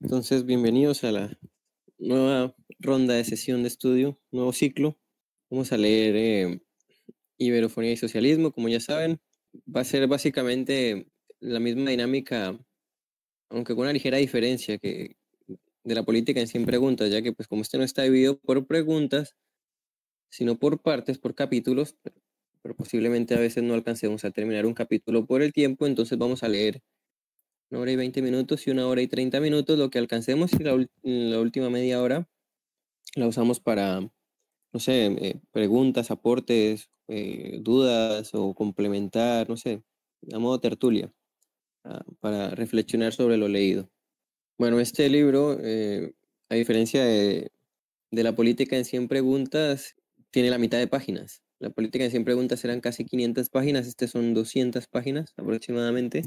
Entonces, bienvenidos a la nueva ronda de sesión de estudio, nuevo ciclo. Vamos a leer Iberofonía y Socialismo, como ya saben. Va a ser básicamente la misma dinámica, aunque con una ligera diferencia que de la política en 100 preguntas, ya que pues como este no está dividido por preguntas, sino por partes, por capítulos, pero posiblemente a veces no alcancemos a terminar un capítulo por el tiempo, entonces vamos a leer 1 hora y 20 minutos y 1 hora y 30 minutos, lo que alcancemos, y la última media hora la usamos para, no sé, preguntas, aportes, dudas o complementar, no sé, a modo tertulia, para reflexionar sobre lo leído. Bueno, este libro, a diferencia de la política en 100 preguntas, tiene la mitad de páginas. La política en 100 preguntas eran casi 500 páginas, este son 200 páginas aproximadamente.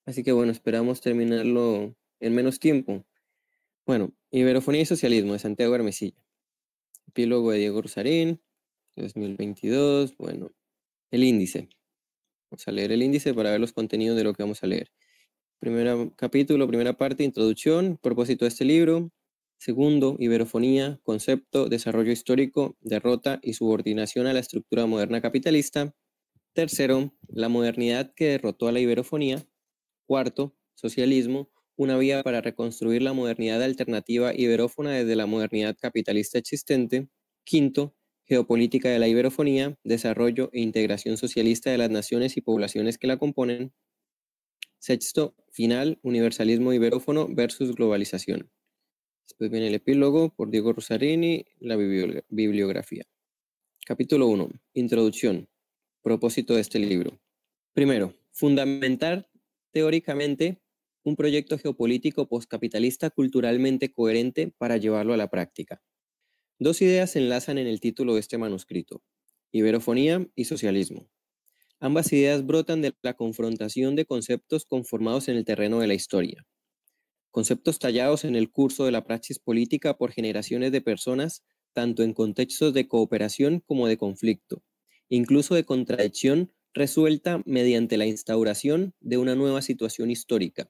Así que bueno, esperamos terminarlo en menos tiempo. Bueno, Iberofonía y Socialismo de Santiago Hermesilla. Epílogo de Diego Rusarín, 2022. Bueno, el índice. Vamos a leer el índice para ver los contenidos de lo que vamos a leer. Primer capítulo, primera parte, introducción, propósito de este libro. Segundo, Iberofonía, concepto, desarrollo histórico, derrota y subordinación a la estructura moderna capitalista. Tercero, la modernidad que derrotó a la Iberofonía. Cuarto, socialismo, una vía para reconstruir la modernidad alternativa iberófona desde la modernidad capitalista existente. Quinto, geopolítica de la iberofonía, desarrollo e integración socialista de las naciones y poblaciones que la componen. Sexto, final, universalismo iberófono versus globalización. Después viene el epílogo por Diego Rusarini, la bibliografía. Capítulo 1, introducción, propósito de este libro. Primero, fundamentar teóricamente un proyecto geopolítico postcapitalista culturalmente coherente para llevarlo a la práctica. Dos ideas se enlazan en el título de este manuscrito: Iberofonía y socialismo. Ambas ideas brotan de la confrontación de conceptos conformados en el terreno de la historia. Conceptos tallados en el curso de la praxis política por generaciones de personas, tanto en contextos de cooperación como de conflicto, incluso de contradicción, resuelta mediante la instauración de una nueva situación histórica,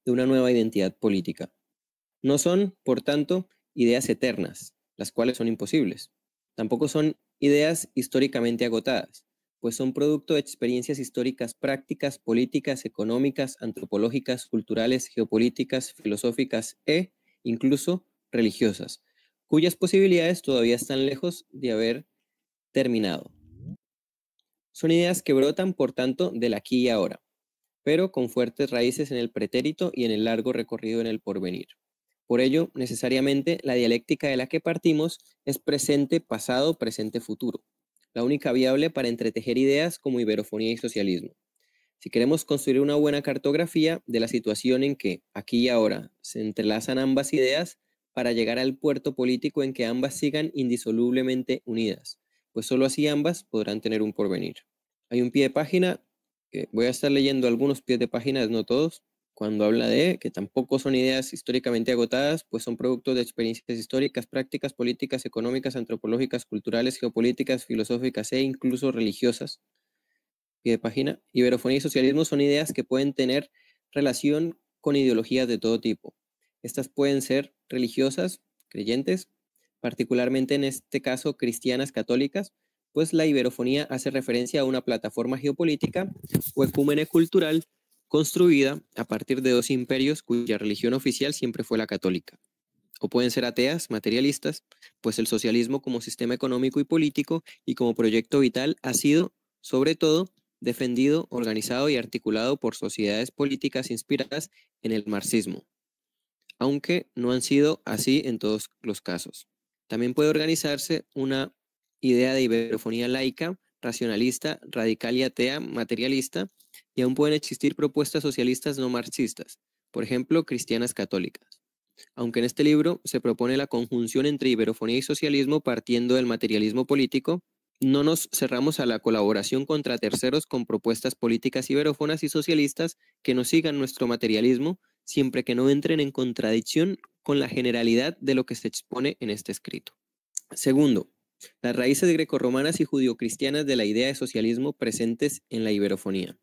de una nueva identidad política. No son, por tanto, ideas eternas, las cuales son imposibles. Tampoco son ideas históricamente agotadas, pues son producto de experiencias históricas prácticas, políticas, económicas, antropológicas, culturales, geopolíticas, filosóficas e, incluso, religiosas, cuyas posibilidades todavía están lejos de haber terminado. Son ideas que brotan, por tanto, del aquí y ahora, pero con fuertes raíces en el pretérito y en el largo recorrido en el porvenir. Por ello, necesariamente, la dialéctica de la que partimos es presente, pasado, presente, futuro, la única viable para entretejer ideas como iberofonía y socialismo. Si queremos construir una buena cartografía de la situación en que, aquí y ahora, se entrelazan ambas ideas para llegar al puerto político en que ambas sigan indisolublemente unidas, pues solo así ambas podrán tener un porvenir. Hay un pie de página, que voy a estar leyendo algunos pies de páginas, no todos, cuando habla de que tampoco son ideas históricamente agotadas, pues son productos de experiencias históricas, prácticas, políticas, económicas, antropológicas, culturales, geopolíticas, filosóficas e incluso religiosas. Pie de página. Iberofonía y socialismo son ideas que pueden tener relación con ideologías de todo tipo. Estas pueden ser religiosas, creyentes, particularmente en este caso cristianas católicas, pues la iberofonía hace referencia a una plataforma geopolítica o ecúmene cultural construida a partir de dos imperios cuya religión oficial siempre fue la católica. O pueden ser ateas, materialistas, pues el socialismo como sistema económico y político y como proyecto vital ha sido, sobre todo, defendido, organizado y articulado por sociedades políticas inspiradas en el marxismo, aunque no han sido así en todos los casos. También puede organizarse una idea de iberofonía laica, racionalista, radical y atea, materialista, y aún pueden existir propuestas socialistas no marxistas, por ejemplo, cristianas católicas. Aunque en este libro se propone la conjunción entre iberofonía y socialismo partiendo del materialismo político, no nos cerramos a la colaboración contra terceros con propuestas políticas iberófonas y socialistas que nos sigan nuestro materialismo, siempre que no entren en contradicción con la generalidad de lo que se expone en este escrito. Segundo, las raíces grecorromanas y judio-cristianas de la idea de socialismo presentes en la iberofonía.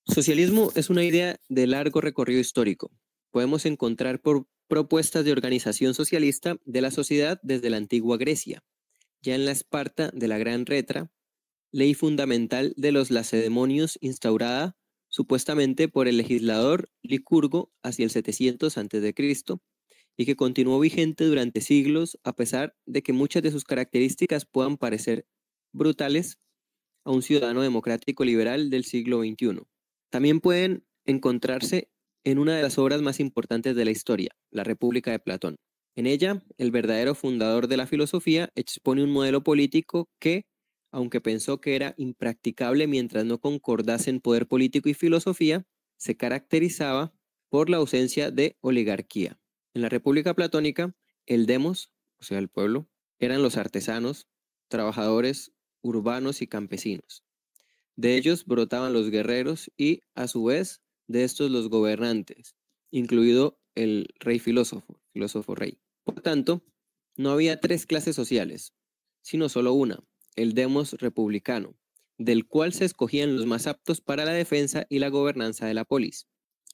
Socialismo es una idea de largo recorrido histórico. Podemos encontrar por propuestas de organización socialista de la sociedad desde la antigua Grecia. Ya en la Esparta de la Gran Retra, ley fundamental de los lacedemonios instaurada supuestamente por el legislador Licurgo hacia el 700 a.C., y que continuó vigente durante siglos a pesar de que muchas de sus características puedan parecer brutales a un ciudadano democrático liberal del siglo XXI. También pueden encontrarse en una de las obras más importantes de la historia, La República de Platón. En ella, el verdadero fundador de la filosofía expone un modelo político que, aunque pensó que era impracticable mientras no concordasen poder político y filosofía, se caracterizaba por la ausencia de oligarquía. En la República Platónica, el demos, o sea, el pueblo, eran los artesanos, trabajadores urbanos y campesinos. De ellos brotaban los guerreros y, a su vez, de estos los gobernantes, incluido el rey filósofo rey. Por tanto, no había tres clases sociales, sino solo una, el demos republicano, del cual se escogían los más aptos para la defensa y la gobernanza de la polis.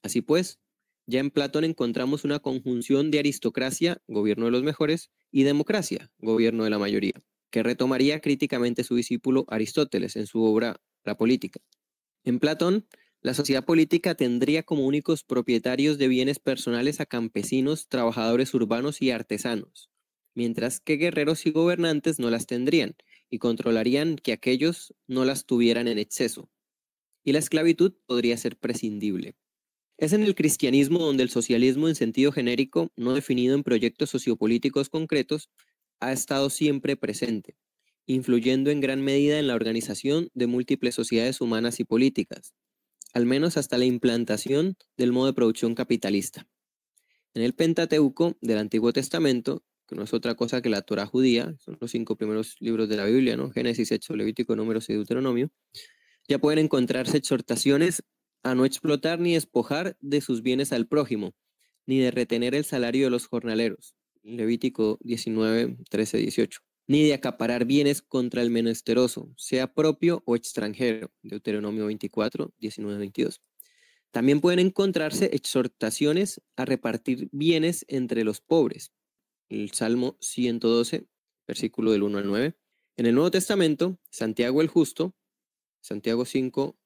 Así pues, ya en Platón encontramos una conjunción de aristocracia, gobierno de los mejores, y democracia, gobierno de la mayoría, que retomaría críticamente su discípulo Aristóteles en su obra La Política. En Platón, la sociedad política tendría como únicos propietarios de bienes personales a campesinos, trabajadores urbanos y artesanos, mientras que guerreros y gobernantes no las tendrían y controlarían que aquellos no las tuvieran en exceso. Y la esclavitud podría ser prescindible. Es en el cristianismo donde el socialismo en sentido genérico, no definido en proyectos sociopolíticos concretos, ha estado siempre presente, influyendo en gran medida en la organización de múltiples sociedades humanas y políticas, al menos hasta la implantación del modo de producción capitalista. En el Pentateuco del Antiguo Testamento, que no es otra cosa que la Torá judía, son los 5 primeros libros de la Biblia, ¿no? Génesis, Éxodo, Levítico, Números y Deuteronomio, ya pueden encontrarse exhortaciones a no explotar ni despojar de sus bienes al prójimo, ni de retener el salario de los jornaleros, Levítico 19, 13, 18, ni de acaparar bienes contra el menesteroso, sea propio o extranjero, Deuteronomio 24, 19, 22. También pueden encontrarse exhortaciones a repartir bienes entre los pobres, el Salmo 112, versículo del 1 al 9. En el Nuevo Testamento, Santiago el Justo, Santiago 5,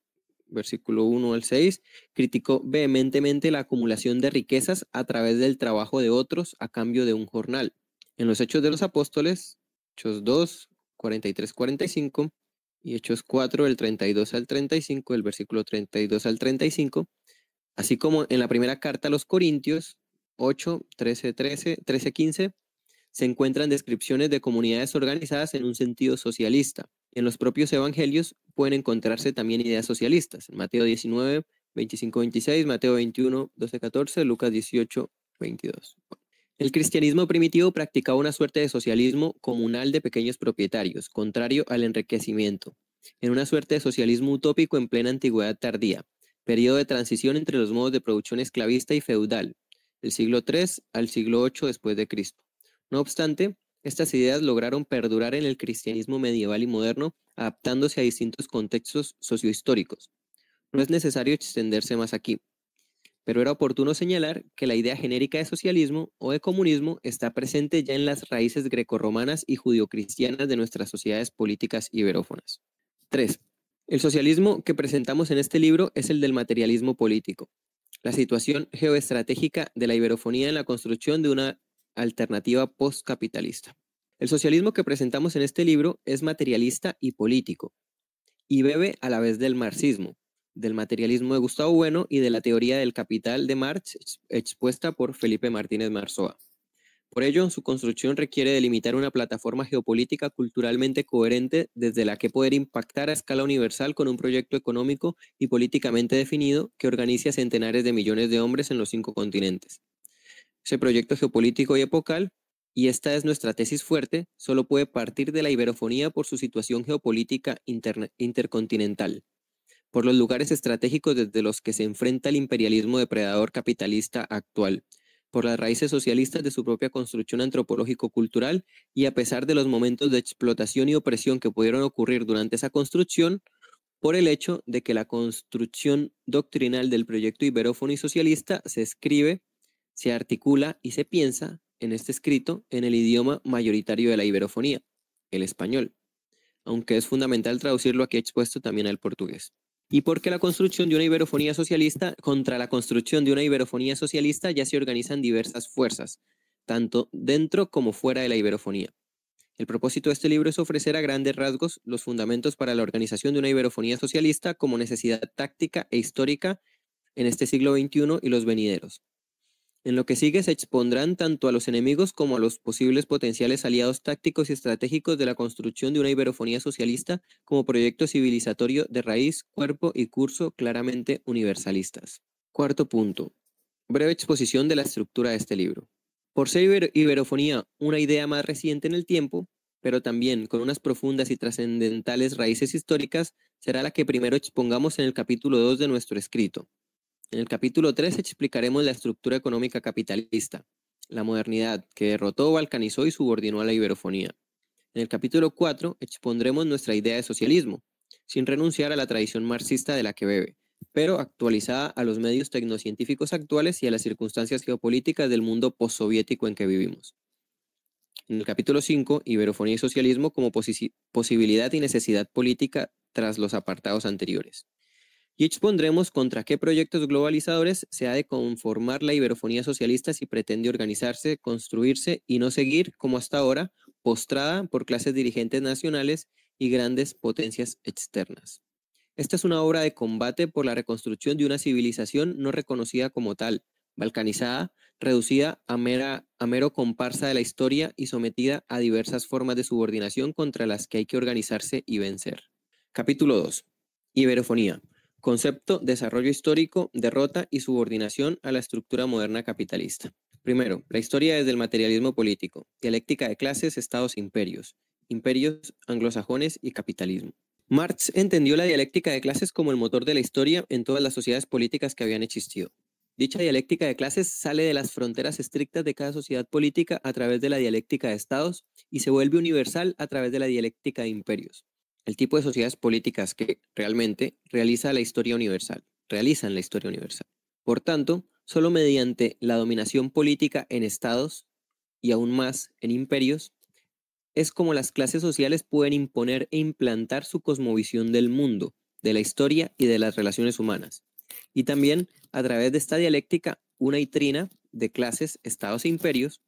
versículo 1 al 6, criticó vehementemente la acumulación de riquezas a través del trabajo de otros a cambio de un jornal. En los Hechos de los Apóstoles, Hechos 2, 43-45 y Hechos 4, del 32 al 35, el versículo 32 al 35, así como en la primera carta a los Corintios, 8, 13-15, se encuentran descripciones de comunidades organizadas en un sentido socialista. En los propios evangelios pueden encontrarse también ideas socialistas. Mateo 19, 25-26, Mateo 21, 12-14, Lucas 18, 22. El cristianismo primitivo practicaba una suerte de socialismo comunal de pequeños propietarios, contrario al enriquecimiento, en una suerte de socialismo utópico en plena antigüedad tardía, periodo de transición entre los modos de producción esclavista y feudal, del siglo III al siglo VIII después de Cristo. No obstante, estas ideas lograron perdurar en el cristianismo medieval y moderno, adaptándose a distintos contextos sociohistóricos. No es necesario extenderse más aquí, pero era oportuno señalar que la idea genérica de socialismo o de comunismo está presente ya en las raíces grecorromanas y judio-cristianas de nuestras sociedades políticas iberófonas. 3. El socialismo que presentamos en este libro es el del materialismo político, la situación geoestratégica de la iberofonía en la construcción de una alternativa postcapitalista. El socialismo que presentamos en este libro es materialista y político, y bebe a la vez del marxismo, del materialismo de Gustavo Bueno y de la teoría del capital de Marx expuesta por Felipe Martínez Marzoa. Por ello, su construcción requiere delimitar una plataforma geopolítica culturalmente coherente desde la que poder impactar a escala universal con un proyecto económico y políticamente definido que organice a centenares de millones de hombres en los 5 continentes. Ese proyecto geopolítico y epocal, y esta es nuestra tesis fuerte, solo puede partir de la iberofonía por su situación geopolítica intercontinental, por los lugares estratégicos desde los que se enfrenta el imperialismo depredador capitalista actual, por las raíces socialistas de su propia construcción antropológico-cultural y a pesar de los momentos de explotación y opresión que pudieron ocurrir durante esa construcción, por el hecho de que la construcción doctrinal del proyecto iberófono y socialista se escribe se articula y se piensa en este escrito en el idioma mayoritario de la iberofonía, el español, aunque es fundamental traducirlo aquí expuesto también al portugués. Y porque la construcción de una iberofonía socialista, contra la construcción de una iberofonía socialista ya se organizan diversas fuerzas, tanto dentro como fuera de la iberofonía. El propósito de este libro es ofrecer a grandes rasgos los fundamentos para la organización de una iberofonía socialista como necesidad táctica e histórica en este siglo XXI y los venideros. En lo que sigue se expondrán tanto a los enemigos como a los posibles potenciales aliados tácticos y estratégicos de la construcción de una iberofonía socialista como proyecto civilizatorio de raíz, cuerpo y curso claramente universalistas. Cuarto punto. Breve exposición de la estructura de este libro. Por ser iberofonía una idea más reciente en el tiempo, pero también con unas profundas y trascendentales raíces históricas, será la que primero expongamos en el capítulo 2 de nuestro escrito. En el capítulo 3 explicaremos la estructura económica capitalista, la modernidad que derrotó, balcanizó y subordinó a la iberofonía. En el capítulo 4 expondremos nuestra idea de socialismo, sin renunciar a la tradición marxista de la que bebe, pero actualizada a los medios tecnocientíficos actuales y a las circunstancias geopolíticas del mundo postsoviético en que vivimos. En el capítulo 5, Iberofonía y socialismo como posibilidad y necesidad política tras los apartados anteriores. Y expondremos contra qué proyectos globalizadores se ha de conformar la iberofonía socialista si pretende organizarse, construirse y no seguir, como hasta ahora, postrada por clases dirigentes nacionales y grandes potencias externas. Esta es una obra de combate por la reconstrucción de una civilización no reconocida como tal, balcanizada, reducida a mero comparsa de la historia y sometida a diversas formas de subordinación contra las que hay que organizarse y vencer. Capítulo 2. Iberofonía. Concepto, desarrollo histórico, derrota y subordinación a la estructura moderna capitalista. Primero, la historia desde el materialismo político, dialéctica de clases, estados, imperios anglosajones y capitalismo. Marx entendió la dialéctica de clases como el motor de la historia en todas las sociedades políticas que habían existido. Dicha dialéctica de clases sale de las fronteras estrictas de cada sociedad política a través de la dialéctica de estados y se vuelve universal a través de la dialéctica de imperios. El tipo de sociedades políticas que realmente realizan la historia universal. Por tanto, solo mediante la dominación política en estados y aún más en imperios es como las clases sociales pueden imponer e implantar su cosmovisión del mundo, de la historia y de las relaciones humanas. Y también, a través de esta dialéctica, una y trina de clases, estados e imperios,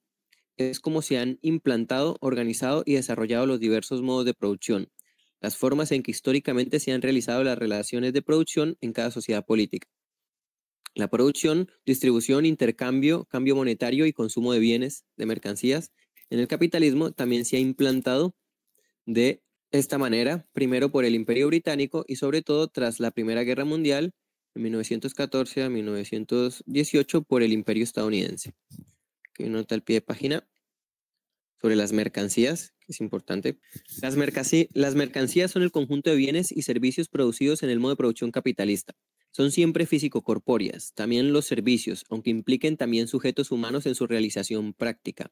es como se han implantado, organizado y desarrollado los diversos modos de producción, las formas en que históricamente se han realizado las relaciones de producción en cada sociedad política. La producción, distribución, intercambio, cambio monetario y consumo de bienes, de mercancías, en el capitalismo también se ha implantado de esta manera, primero por el Imperio Británico y sobre todo tras la Primera Guerra Mundial, en 1914 a 1918, por el Imperio Estadounidense. Aquí hay nota al pie de página sobre las mercancías, que es importante. Las mercancías son el conjunto de bienes y servicios producidos en el modo de producción capitalista. Son siempre físico-corpóreas, también los servicios, aunque impliquen también sujetos humanos en su realización práctica.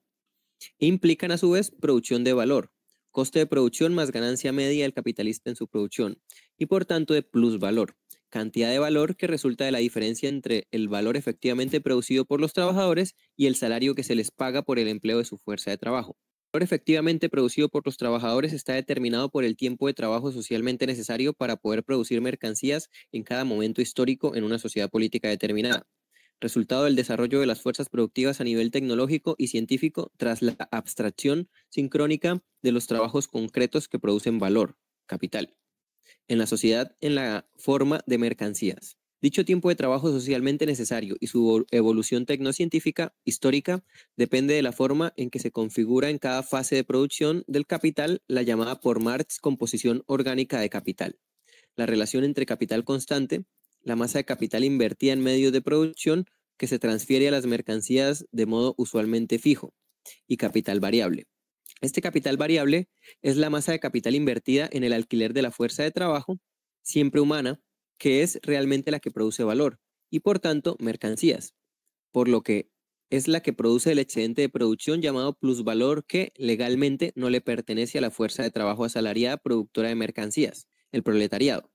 Implican a su vez producción de valor, coste de producción más ganancia media del capitalista en su producción, y por tanto de plusvalor, cantidad de valor que resulta de la diferencia entre el valor efectivamente producido por los trabajadores y el salario que se les paga por el empleo de su fuerza de trabajo. El valor efectivamente producido por los trabajadores está determinado por el tiempo de trabajo socialmente necesario para poder producir mercancías en cada momento histórico en una sociedad política determinada, resultado del desarrollo de las fuerzas productivas a nivel tecnológico y científico tras la abstracción sincrónica de los trabajos concretos que producen valor, capital, en la sociedad en la forma de mercancías. Dicho tiempo de trabajo socialmente necesario y su evolución tecnocientífica histórica depende de la forma en que se configura en cada fase de producción del capital la llamada por Marx composición orgánica de capital. La relación entre capital constante, la masa de capital invertida en medios de producción que se transfiere a las mercancías de modo usualmente fijo, y capital variable. Este capital variable es la masa de capital invertida en el alquiler de la fuerza de trabajo, siempre humana, que es realmente la que produce valor, y por tanto mercancías, por lo que es la que produce el excedente de producción llamado plusvalor que legalmente no le pertenece a la fuerza de trabajo asalariada productora de mercancías, el proletariado,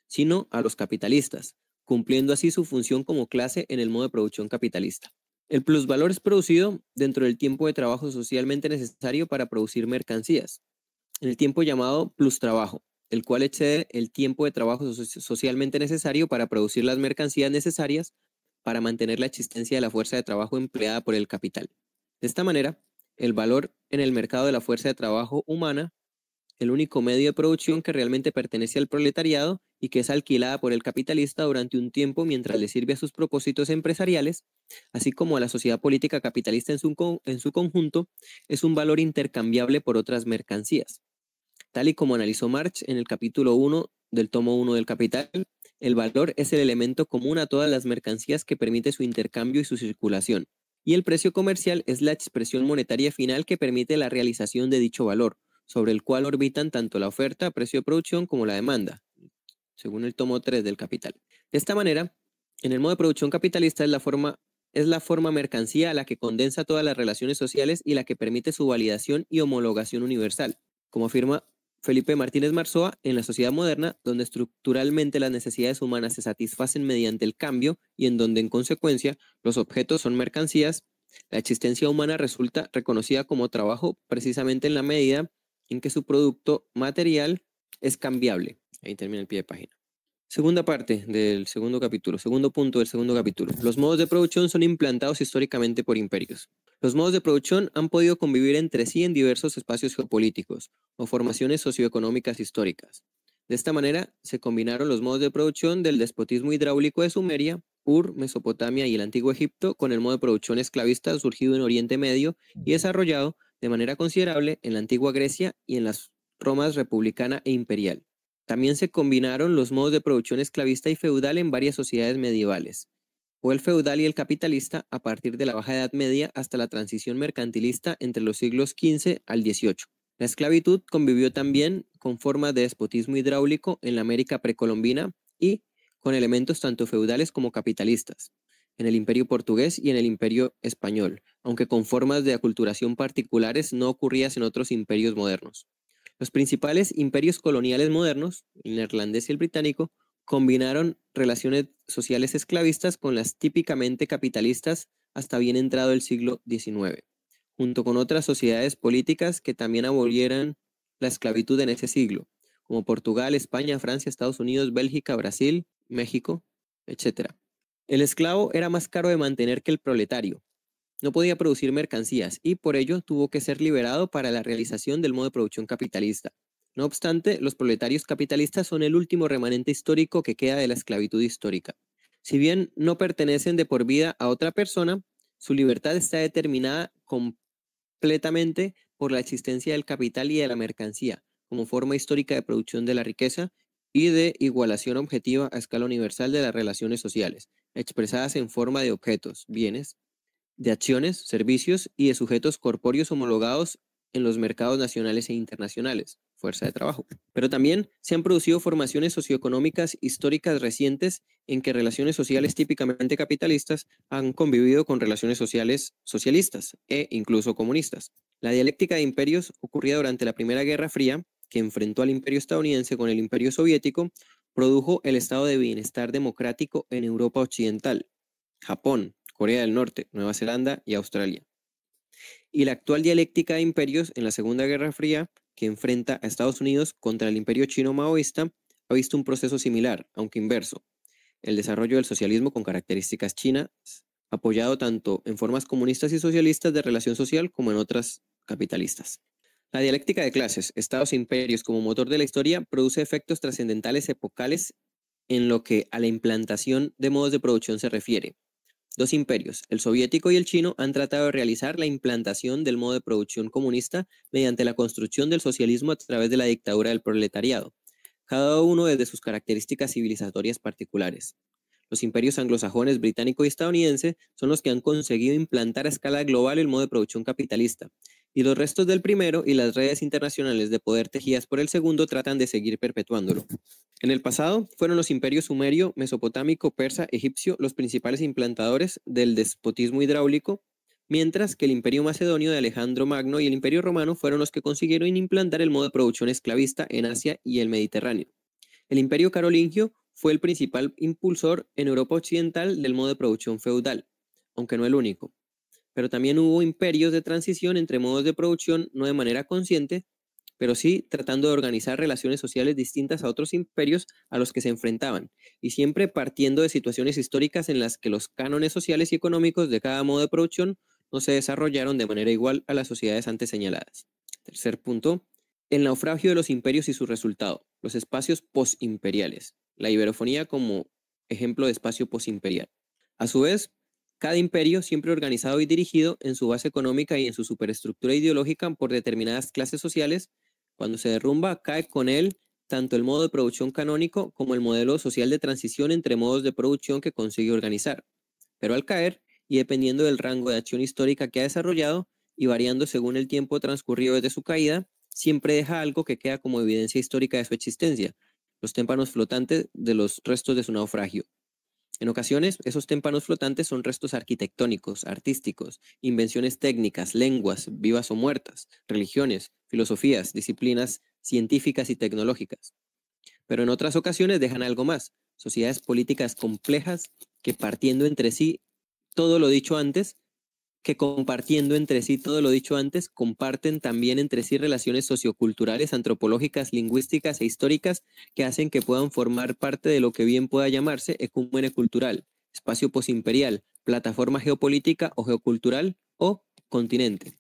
sino a los capitalistas, cumpliendo así su función como clase en el modo de producción capitalista. El plusvalor es producido dentro del tiempo de trabajo socialmente necesario para producir mercancías, en el tiempo llamado plustrabajo, el cual excede el tiempo de trabajo socialmente necesario para producir las mercancías necesarias para mantener la existencia de la fuerza de trabajo empleada por el capital. De esta manera, el valor en el mercado de la fuerza de trabajo humana, el único medio de producción que realmente pertenece al proletariado y que es alquilada por el capitalista durante un tiempo mientras le sirve a sus propósitos empresariales, así como a la sociedad política capitalista en su conjunto, es un valor intercambiable por otras mercancías. Tal y como analizó Marx en el capítulo 1 del tomo 1 del Capital, el valor es el elemento común a todas las mercancías que permite su intercambio y su circulación, y el precio comercial es la expresión monetaria final que permite la realización de dicho valor, sobre el cual orbitan tanto la oferta, precio de producción, como la demanda, según el tomo 3 del Capital. De esta manera, en el modo de producción capitalista es la forma mercancía a la que condensa todas las relaciones sociales y la que permite su validación y homologación universal, como afirma Felipe Martínez Marzoa, en la sociedad moderna, donde estructuralmente las necesidades humanas se satisfacen mediante el cambio y en donde, en consecuencia, los objetos son mercancías, la existencia humana resulta reconocida como trabajo precisamente en la medida en que su producto material es cambiable. Ahí termina el pie de página. Segunda parte del segundo capítulo, segundo punto del segundo capítulo. Los modos de producción son implantados históricamente por imperios. Los modos de producción han podido convivir entre sí en diversos espacios geopolíticos o formaciones socioeconómicas históricas. De esta manera, se combinaron los modos de producción del despotismo hidráulico de Sumeria, Ur, Mesopotamia y el Antiguo Egipto con el modo de producción esclavista surgido en Oriente Medio y desarrollado de manera considerable en la antigua Grecia y en las Romas republicana e imperial. También se combinaron los modos de producción esclavista y feudal en varias sociedades medievales, o el feudal y el capitalista a partir de la Baja Edad Media hasta la transición mercantilista entre los siglos XV al XVIII. La esclavitud convivió también con formas de despotismo hidráulico en la América precolombina y con elementos tanto feudales como capitalistas, en el Imperio portugués y en el Imperio español, aunque con formas de aculturación particulares no ocurridas en otros imperios modernos. Los principales imperios coloniales modernos, el neerlandés y el británico, combinaron relaciones sociales esclavistas con las típicamente capitalistas hasta bien entrado el siglo XIX, junto con otras sociedades políticas que también abolieran la esclavitud en ese siglo, como Portugal, España, Francia, Estados Unidos, Bélgica, Brasil, México, etc. El esclavo era más caro de mantener que el proletario. No podía producir mercancías y por ello tuvo que ser liberado para la realización del modo de producción capitalista. No obstante, los proletarios capitalistas son el último remanente histórico que queda de la esclavitud histórica. Si bien no pertenecen de por vida a otra persona, su libertad está determinada completamente por la existencia del capital y de la mercancía, como forma histórica de producción de la riqueza y de igualación objetiva a escala universal de las relaciones sociales, expresadas en forma de objetos, bienes, de acciones, servicios y de sujetos corpóreos homologados en los mercados nacionales e internacionales, fuerza de trabajo. Pero también se han producido formaciones socioeconómicas históricas recientes en que relaciones sociales típicamente capitalistas han convivido con relaciones sociales socialistas e incluso comunistas. La dialéctica de imperios ocurrida durante la Primera Guerra Fría, que enfrentó al imperio estadounidense con el imperio soviético, produjo el estado de bienestar democrático en Europa Occidental, Japón, Corea del Norte, Nueva Zelanda y Australia. Y la actual dialéctica de imperios en la Segunda Guerra Fría, que enfrenta a Estados Unidos contra el imperio chino maoísta, ha visto un proceso similar, aunque inverso, el desarrollo del socialismo con características chinas, apoyado tanto en formas comunistas y socialistas de relación social como en otras capitalistas. La dialéctica de clases, estados e imperios como motor de la historia produce efectos trascendentales epocales en lo que a la implantación de modos de producción se refiere. Dos imperios, el soviético y el chino, han tratado de realizar la implantación del modo de producción comunista mediante la construcción del socialismo a través de la dictadura del proletariado, cada uno desde sus características civilizatorias particulares. Los imperios anglosajones, británico y estadounidense son los que han conseguido implantar a escala global el modo de producción capitalista, y los restos del primero y las redes internacionales de poder tejidas por el segundo tratan de seguir perpetuándolo. En el pasado, fueron los imperios sumerio, mesopotámico, persa, egipcio los principales implantadores del despotismo hidráulico, mientras que el imperio macedonio de Alejandro Magno y el imperio romano fueron los que consiguieron implantar el modo de producción esclavista en Asia y el Mediterráneo. El imperio carolingio fue el principal impulsor en Europa Occidental del modo de producción feudal, aunque no el único. pero también hubo imperios de transición entre modos de producción, no de manera consciente, pero sí tratando de organizar relaciones sociales distintas a otros imperios a los que se enfrentaban, y siempre partiendo de situaciones históricas en las que los cánones sociales y económicos de cada modo de producción no se desarrollaron de manera igual a las sociedades antes señaladas. Tercer punto, el naufragio de los imperios y su resultado, los espacios postimperiales, la iberofonía como ejemplo de espacio postimperial. A su vez, cada imperio, siempre organizado y dirigido en su base económica y en su superestructura ideológica por determinadas clases sociales, cuando se derrumba, cae con él tanto el modo de producción canónico como el modelo social de transición entre modos de producción que consigue organizar. Pero al caer, y dependiendo del rango de acción histórica que ha desarrollado, y variando según el tiempo transcurrido desde su caída, siempre deja algo que queda como evidencia histórica de su existencia, los témpanos flotantes de los restos de su naufragio. En ocasiones, esos témpanos flotantes son restos arquitectónicos, artísticos, invenciones técnicas, lenguas, vivas o muertas, religiones, filosofías, disciplinas científicas y tecnológicas. Pero en otras ocasiones dejan algo más, sociedades políticas complejas que partiendo entre sí todo lo dicho antes, comparten también entre sí relaciones socioculturales, antropológicas, lingüísticas e históricas que hacen que puedan formar parte de lo que bien pueda llamarse ecúmene cultural, espacio posimperial, plataforma geopolítica o geocultural o continente.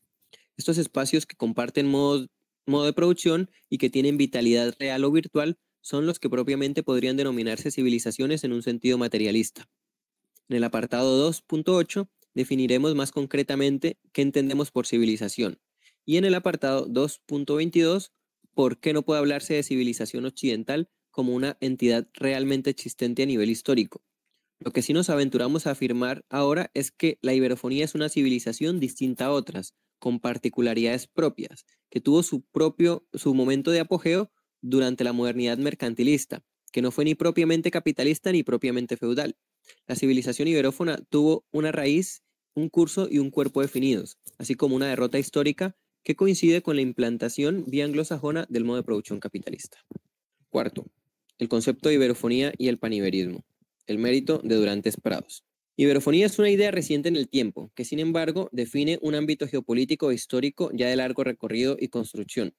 Estos espacios que comparten modo de producción y que tienen vitalidad real o virtual son los que propiamente podrían denominarse civilizaciones en un sentido materialista. En el apartado 2.8 definiremos más concretamente qué entendemos por civilización. Y en el apartado 2.22, por qué no puede hablarse de civilización occidental como una entidad realmente existente a nivel histórico. Lo que sí nos aventuramos a afirmar ahora es que la iberofonía es una civilización distinta a otras, con particularidades propias, que tuvo su momento de apogeo durante la modernidad mercantilista, que no fue ni propiamente capitalista ni propiamente feudal. La civilización iberófona tuvo una raíz, un curso y un cuerpo definidos, así como una derrota histórica que coincide con la implantación vía anglosajona del modo de producción capitalista. Cuarto, el concepto de iberofonía y el paniberismo. El mérito de Durantes Prados. Iberofonía es una idea reciente en el tiempo, que sin embargo define un ámbito geopolítico e histórico ya de largo recorrido y construcción.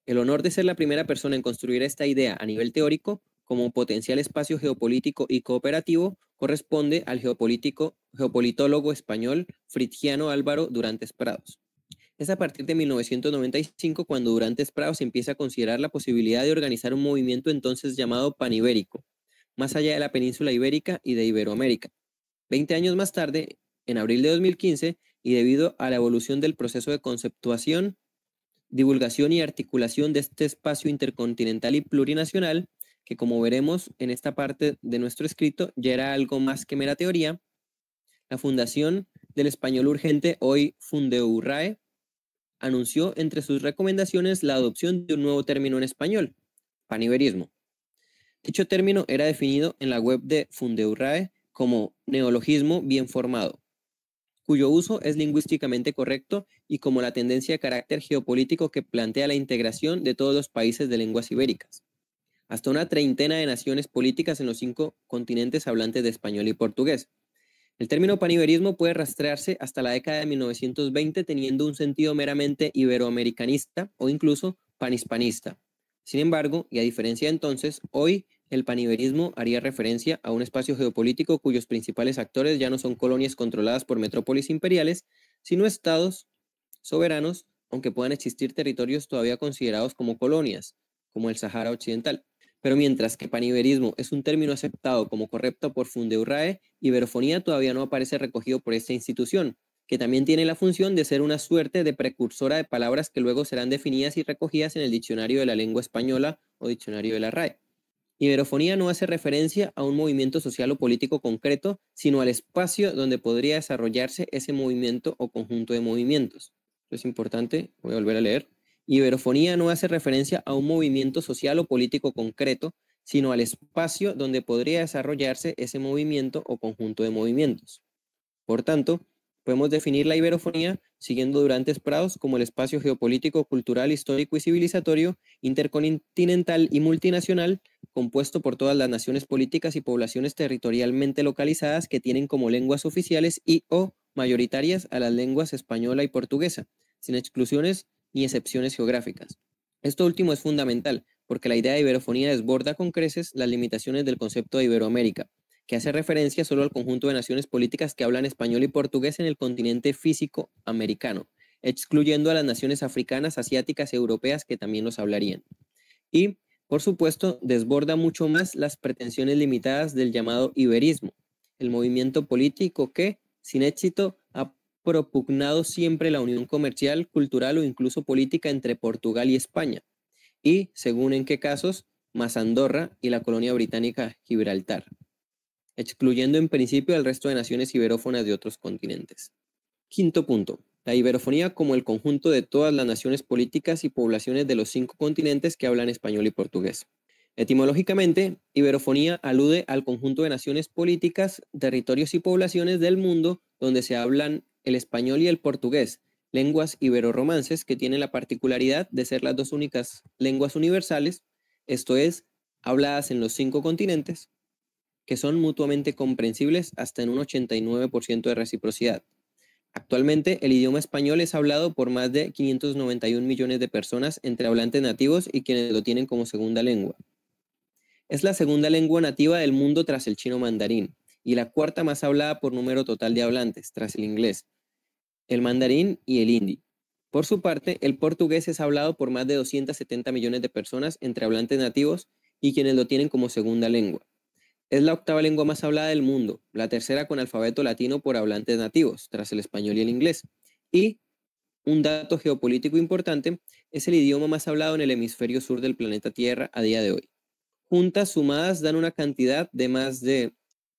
El honor de ser la primera persona en construir esta idea a nivel teórico como potencial espacio geopolítico y cooperativo corresponde al geopolitólogo español Fritiano Álvaro Durantes Prados. Es a partir de 1995 cuando Durantes Prados empieza a considerar la posibilidad de organizar un movimiento entonces llamado panibérico, más allá de la península ibérica y de Iberoamérica. 20 años más tarde, en abril de 2015, y debido a la evolución del proceso de conceptuación, divulgación y articulación de este espacio intercontinental y plurinacional, que como veremos en esta parte de nuestro escrito ya era algo más que mera teoría, la Fundación del Español Urgente, hoy Fundeurrae, anunció entre sus recomendaciones la adopción de un nuevo término en español, paniberismo. Dicho término era definido en la web de Fundeurrae como neologismo bien formado, cuyo uso es lingüísticamente correcto y como la tendencia de carácter geopolítico que plantea la integración de todos los países de lenguas ibéricas, hasta una treintena de naciones políticas en los 5 continentes hablantes de español y portugués. El término paniberismo puede rastrearse hasta la década de 1920 teniendo un sentido meramente iberoamericanista o incluso panhispanista. Sin embargo, y a diferencia de entonces, hoy el paniberismo haría referencia a un espacio geopolítico cuyos principales actores ya no son colonias controladas por metrópolis imperiales, sino estados soberanos, aunque puedan existir territorios todavía considerados como colonias, como el Sahara Occidental. Pero mientras que paniberismo es un término aceptado como correcto por Fundeurrae, iberofonía todavía no aparece recogido por esta institución, que también tiene la función de ser una suerte de precursora de palabras que luego serán definidas y recogidas en el Diccionario de la Lengua Española o Diccionario de la RAE. Iberofonía no hace referencia a un movimiento social o político concreto, sino al espacio donde podría desarrollarse ese movimiento o conjunto de movimientos. Esto es importante, voy a volver a leer. Iberofonía no hace referencia a un movimiento social o político concreto, sino al espacio donde podría desarrollarse ese movimiento o conjunto de movimientos. Por tanto, podemos definir la iberofonía siguiendo Durantes Prados como el espacio geopolítico, cultural, histórico y civilizatorio, intercontinental y multinacional, compuesto por todas las naciones políticas y poblaciones territorialmente localizadas que tienen como lenguas oficiales y o mayoritarias a las lenguas española y portuguesa, sin exclusiones ni excepciones geográficas. Esto último es fundamental, porque la idea de iberofonía desborda con creces las limitaciones del concepto de Iberoamérica, que hace referencia solo al conjunto de naciones políticas que hablan español y portugués en el continente físico americano, excluyendo a las naciones africanas, asiáticas y europeas que también los hablarían. Y, por supuesto, desborda mucho más las pretensiones limitadas del llamado iberismo, el movimiento político que, sin éxito, ha propugnado siempre la unión comercial, cultural o incluso política entre Portugal y España, y, según en qué casos, más Andorra y la colonia británica Gibraltar, excluyendo en principio al resto de naciones iberófonas de otros continentes. Quinto punto. La iberofonía como el conjunto de todas las naciones políticas y poblaciones de los 5 continentes que hablan español y portugués. Etimológicamente, iberofonía alude al conjunto de naciones políticas, territorios y poblaciones del mundo donde se hablan el español y el portugués, lenguas iberorromances que tienen la particularidad de ser las 2 únicas lenguas universales, esto es, habladas en los 5 continentes, que son mutuamente comprensibles hasta en un 89% de reciprocidad. Actualmente, el idioma español es hablado por más de 591 millones de personas entre hablantes nativos y quienes lo tienen como segunda lengua. Es la segunda lengua nativa del mundo tras el chino mandarín y la cuarta más hablada por número total de hablantes, tras el inglés, el mandarín y el hindi. Por su parte, el portugués es hablado por más de 270 millones de personas entre hablantes nativos y quienes lo tienen como segunda lengua. Es la octava lengua más hablada del mundo, la tercera con alfabeto latino por hablantes nativos, tras el español y el inglés. Y, un dato geopolítico importante, es el idioma más hablado en el hemisferio sur del planeta Tierra a día de hoy. Juntas sumadas dan una cantidad de más de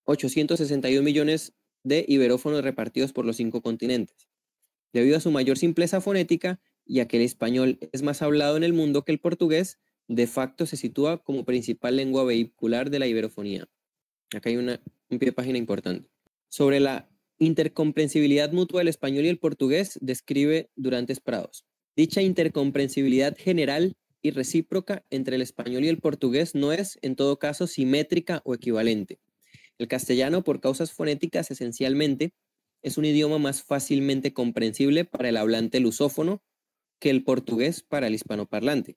861 millones de iberófonos repartidos por los 5 continentes. Debido a su mayor simpleza fonética y a que el español es más hablado en el mundo que el portugués, de facto se sitúa como principal lengua vehicular de la iberofonía. Acá hay un pie de página importante. Sobre la intercomprensibilidad mutua del español y el portugués, describe Durantes Prados. Dicha intercomprensibilidad general y recíproca entre el español y el portugués no es, en todo caso, simétrica o equivalente. El castellano, por causas fonéticas esencialmente, es un idioma más fácilmente comprensible para el hablante lusófono que el portugués para el hispanoparlante.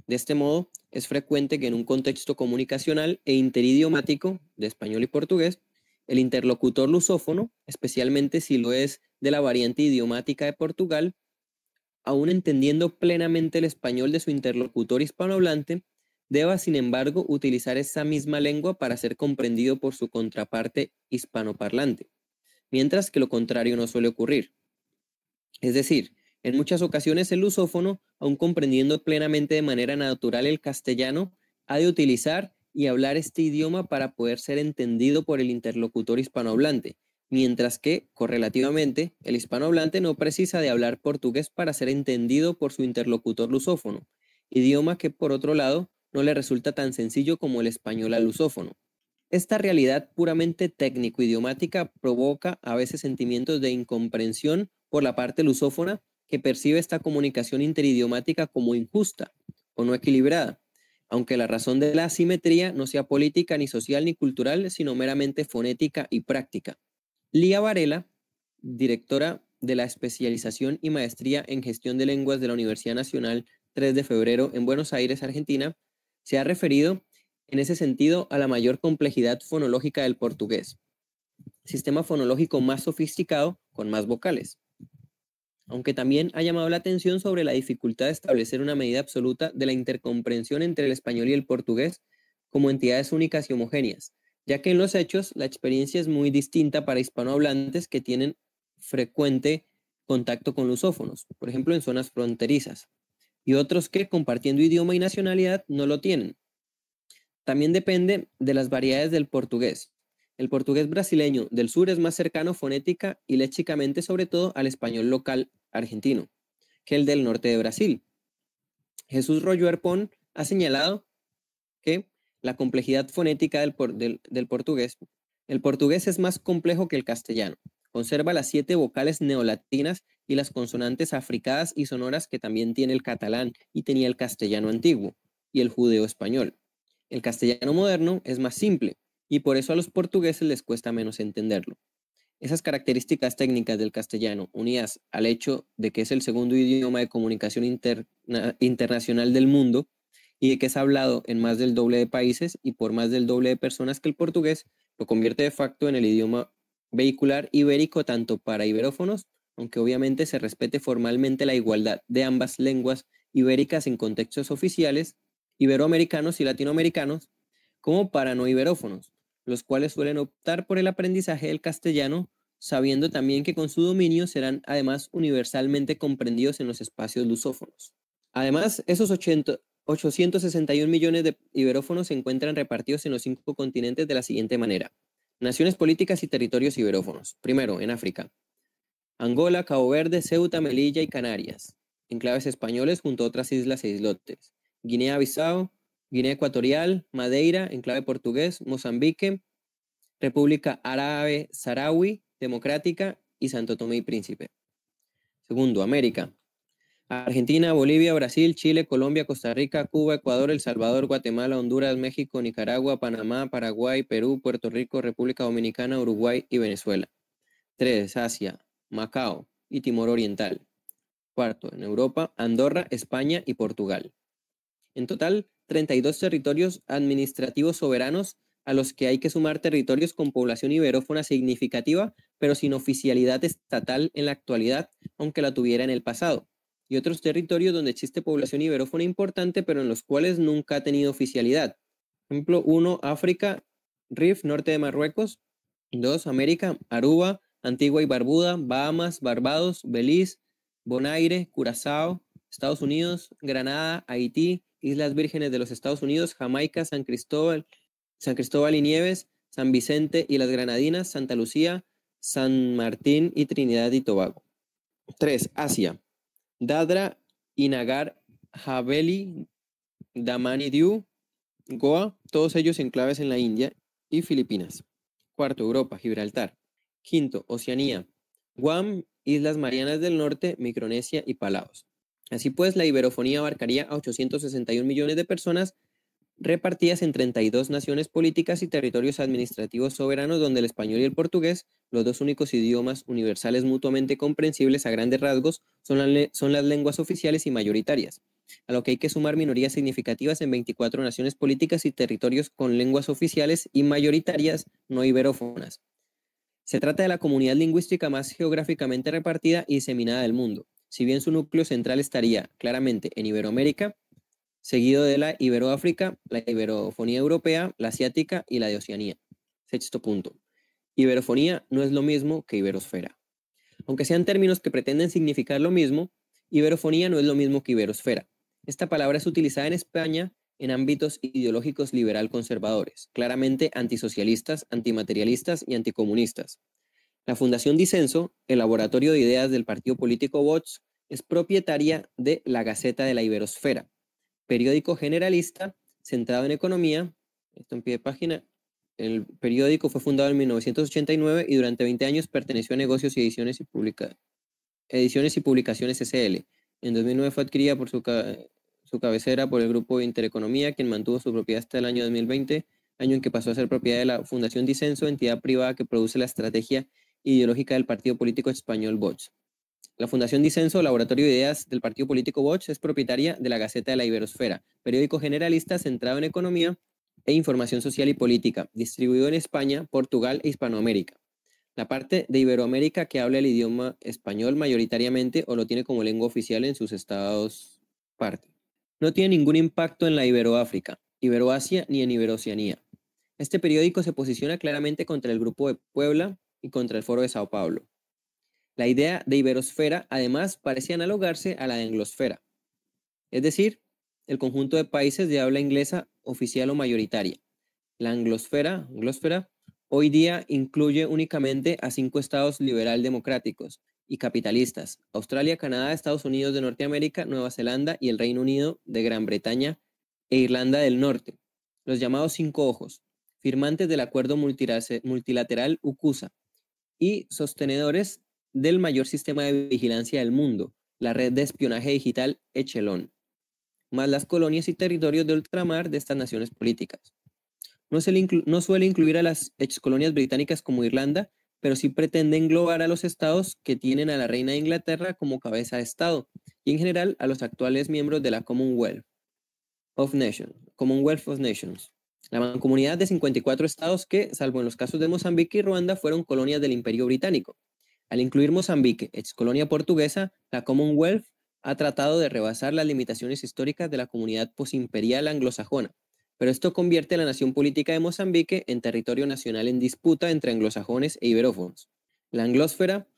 De este modo, es frecuente que en un contexto comunicacional e interidiomático de español y portugués, el interlocutor lusófono, especialmente si lo es de la variante idiomática de Portugal, aún entendiendo plenamente el español de su interlocutor hispanohablante, deba, sin embargo, utilizar esa misma lengua para ser comprendido por su contraparte hispanoparlante, mientras que lo contrario no suele ocurrir. Es decir, en muchas ocasiones el lusófono, aun comprendiendo plenamente de manera natural el castellano, ha de utilizar y hablar este idioma para poder ser entendido por el interlocutor hispanohablante, mientras que, correlativamente, el hispanohablante no precisa de hablar portugués para ser entendido por su interlocutor lusófono, idioma que, por otro lado, no le resulta tan sencillo como el español al lusófono. Esta realidad puramente técnico-idiomática provoca a veces sentimientos de incomprensión por la parte lusófona que percibe esta comunicación interidiomática como injusta o no equilibrada, aunque la razón de la asimetría no sea política ni social ni cultural, sino meramente fonética y práctica. Lía Varela, directora de la especialización y maestría en gestión de lenguas de la Universidad Nacional 3 de Febrero en Buenos Aires, Argentina, se ha referido en ese sentido a la mayor complejidad fonológica del portugués, sistema fonológico más sofisticado con más vocales, aunque también ha llamado la atención sobre la dificultad de establecer una medida absoluta de la intercomprensión entre el español y el portugués como entidades únicas y homogéneas, ya que en los hechos la experiencia es muy distinta para hispanohablantes que tienen frecuente contacto con lusófonos, por ejemplo en zonas fronterizas, y otros que, compartiendo idioma y nacionalidad, no lo tienen. También depende de las variedades del portugués. El portugués brasileño del sur es más cercano fonética y léxicamente sobre todo al español local argentino que el del norte de Brasil. Jesús Rollo Arpón ha señalado que la complejidad fonética del portugués, el portugués es más complejo que el castellano. Conserva las 7 vocales neolatinas y las consonantes africadas y sonoras que también tiene el catalán y tenía el castellano antiguo y el judeo español. El castellano moderno es más simple y por eso a los portugueses les cuesta menos entenderlo. Esas características técnicas del castellano, unidas al hecho de que es el segundo idioma de comunicación internacional del mundo y de que es hablado en más del doble de países y por más del doble de personas que el portugués, lo convierte de facto en el idioma vehicular ibérico tanto para iberófonos, aunque obviamente se respete formalmente la igualdad de ambas lenguas ibéricas en contextos oficiales, iberoamericanos y latinoamericanos, como para no iberófonos, los cuales suelen optar por el aprendizaje del castellano, sabiendo también que con su dominio serán además universalmente comprendidos en los espacios lusófonos. Además, esos 861 millones de iberófonos se encuentran repartidos en los 5 continentes de la siguiente manera. Naciones políticas y territorios iberófonos. Primero, en África. Angola, Cabo Verde, Ceuta, Melilla y Canarias. Enclaves españoles junto a otras islas e islotes. Guinea-Bissau, Guinea Ecuatorial, Madeira, enclave portugués, Mozambique, República Árabe Saharaui, Democrática y Santo Tomé y Príncipe. Segundo, América. Argentina, Bolivia, Brasil, Chile, Colombia, Costa Rica, Cuba, Ecuador, El Salvador, Guatemala, Honduras, México, Nicaragua, Panamá, Paraguay, Perú, Puerto Rico, República Dominicana, Uruguay y Venezuela. 3. Asia, Macao y Timor Oriental. Cuarto, en Europa, Andorra, España y Portugal. En total, 32 territorios administrativos soberanos a los que hay que sumar territorios con población iberófona significativa, pero sin oficialidad estatal en la actualidad, aunque la tuviera en el pasado. Y otros territorios donde existe población iberófona importante, pero en los cuales nunca ha tenido oficialidad. Ejemplo 1, África, Rif, norte de Marruecos. 2, América, Aruba, Antigua y Barbuda, Bahamas, Barbados, Belice, Bonaire, Curazao, Estados Unidos, Granada, Haití, Islas Vírgenes de los Estados Unidos, Jamaica, San Cristóbal y Nieves, San Vicente y las Granadinas, Santa Lucía, San Martín y Trinidad y Tobago. 3. Asia. Dadra y Nagar Haveli, Daman y Diu, Goa, todos ellos enclaves en la India y Filipinas. 4. Europa, Gibraltar. 5. Oceanía, Guam, Islas Marianas del Norte, Micronesia y Palaos. Así pues, la iberofonía abarcaría a 861 millones de personas repartidas en 32 naciones políticas y territorios administrativos soberanos donde el español y el portugués, los dos únicos idiomas universales mutuamente comprensibles a grandes rasgos, son las lenguas oficiales y mayoritarias, a lo que hay que sumar minorías significativas en 24 naciones políticas y territorios con lenguas oficiales y mayoritarias no iberófonas. Se trata de la comunidad lingüística más geográficamente repartida y diseminada del mundo, si bien su núcleo central estaría claramente en Iberoamérica, seguido de la Iberoáfrica, la iberofonía europea, la asiática y la de Oceanía. Sexto punto. Iberofonía no es lo mismo que iberosfera. Aunque sean términos que pretenden significar lo mismo, iberofonía no es lo mismo que iberosfera. Esta palabra es utilizada en España en ámbitos ideológicos liberal conservadores, claramente antisocialistas, antimaterialistas y anticomunistas. La Fundación Disenso, el laboratorio de ideas del partido político Vox, es propietaria de La Gaceta de la Iberosfera, periódico generalista centrado en economía. Esto en pie de página. El periódico fue fundado en 1989 y durante 20 años perteneció a Negocios y Ediciones y Publicaciones SL. En 2009 fue adquirida por su cabecera por el Grupo Intereconomía, quien mantuvo su propiedad hasta el año 2020, año en que pasó a ser propiedad de la Fundación Disenso, entidad privada que produce la estrategia ideológica del partido político español Vox. La Fundación Disenso, laboratorio de ideas del partido político Vox, es propietaria de La Gaceta de la Iberosfera, periódico generalista centrado en economía e información social y política, distribuido en España, Portugal e Hispanoamérica. La parte de Iberoamérica que habla el idioma español mayoritariamente o lo tiene como lengua oficial en sus estados parte. No tiene ningún impacto en la Iberoáfrica, Iberoasia ni en Iberoceanía. Este periódico se posiciona claramente contra el Grupo de Puebla y contra el Foro de Sao Paulo. La idea de iberosfera, además, parece analogarse a la de anglosfera, es decir, el conjunto de países de habla inglesa oficial o mayoritaria. La anglosfera, hoy día incluye únicamente a 5 estados liberal democráticos y capitalistas: Australia, Canadá, Estados Unidos de Norteamérica, Nueva Zelanda y el Reino Unido de Gran Bretaña e Irlanda del Norte, los llamados 5 ojos, firmantes del acuerdo multilateral UCUSA y sostenedores del mayor sistema de vigilancia del mundo, la red de espionaje digital Echelon, más las colonias y territorios de ultramar de estas naciones políticas. No suele incluir a las excolonias británicas como Irlanda, pero sí pretende englobar a los estados que tienen a la reina de Inglaterra como cabeza de estado y en general a los actuales miembros de la Commonwealth of Nations, la mancomunidad de 54 estados que, salvo en los casos de Mozambique y Ruanda, fueron colonias del Imperio Británico. Al incluir Mozambique, ex colonia portuguesa, la Commonwealth ha tratado de rebasar las limitaciones históricas de la comunidad posimperial anglosajona, pero esto convierte a la nación política de Mozambique en territorio nacional en disputa entre anglosajones e iberófonos. La anglósfera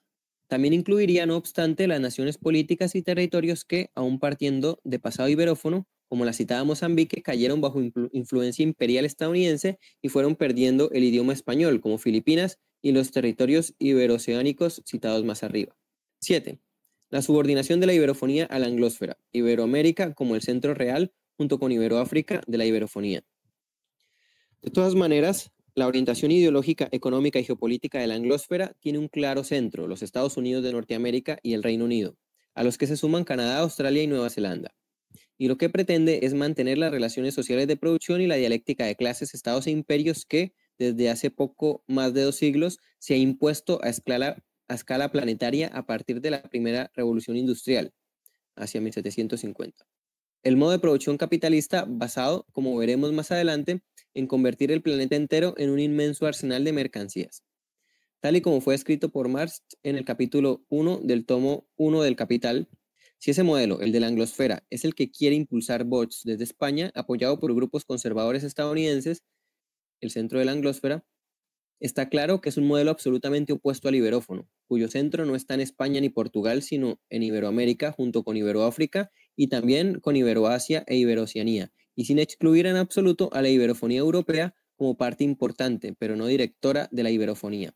también incluiría, no obstante, las naciones políticas y territorios que, aun partiendo de pasado iberófono, como la citada Mozambique, cayeron bajo influencia imperial estadounidense y fueron perdiendo el idioma español, como Filipinas y los territorios iberoceánicos citados más arriba. 7. La subordinación de la iberofonía a la anglósfera, Iberoamérica como el centro real, junto con Iberoáfrica de la iberofonía. De todas maneras, la orientación ideológica, económica y geopolítica de la anglósfera tiene un claro centro, los Estados Unidos de Norteamérica y el Reino Unido, a los que se suman Canadá, Australia y Nueva Zelanda. Y lo que pretende es mantener las relaciones sociales de producción y la dialéctica de clases, estados e imperios que, desde hace poco más de 2 siglos, se ha impuesto a escala planetaria a partir de la primera revolución industrial, hacia 1750. El modo de producción capitalista basado, como veremos más adelante, en convertir el planeta entero en un inmenso arsenal de mercancías. Tal y como fue escrito por Marx en el capítulo 1 del tomo 1 del Capital, si ese modelo, el de la anglosfera, es el que quiere impulsar Bosch desde España, apoyado por grupos conservadores estadounidenses, el centro de la anglosfera, está claro que es un modelo absolutamente opuesto al iberófono, cuyo centro no está en España ni Portugal, sino en Iberoamérica, junto con Iberoáfrica y también con Iberoasia e Iberoceanía, y sin excluir en absoluto a la iberofonía europea como parte importante, pero no directora de la iberofonía.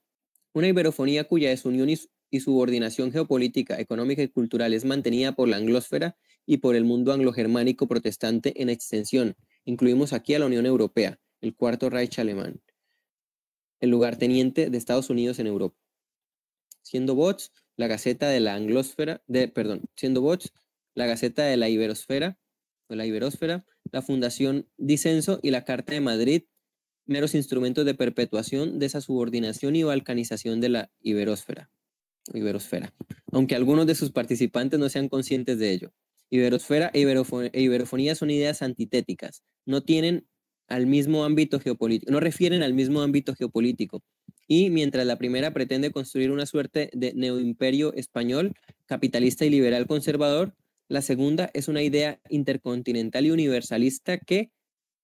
Una iberofonía cuya desunión y subordinación geopolítica, económica y cultural es mantenida por la anglósfera y por el mundo anglo-germánico protestante en extensión. Incluimos aquí a la Unión Europea, el Cuarto Reich alemán, el lugarteniente de Estados Unidos en Europa. Siendo Bosch la Gaceta de la Anglósfera, siendo Bosch la Gaceta de la Iberosfera, la Fundación Disenso y la Carta de Madrid, meros instrumentos de perpetuación de esa subordinación y balcanización de la iberosfera, aunque algunos de sus participantes no sean conscientes de ello. Iberosfera e iberofonía son ideas antitéticas, no refieren al mismo ámbito geopolítico, y mientras la primera pretende construir una suerte de neoimperio español, capitalista y liberal conservador, la segunda es una idea intercontinental y universalista que,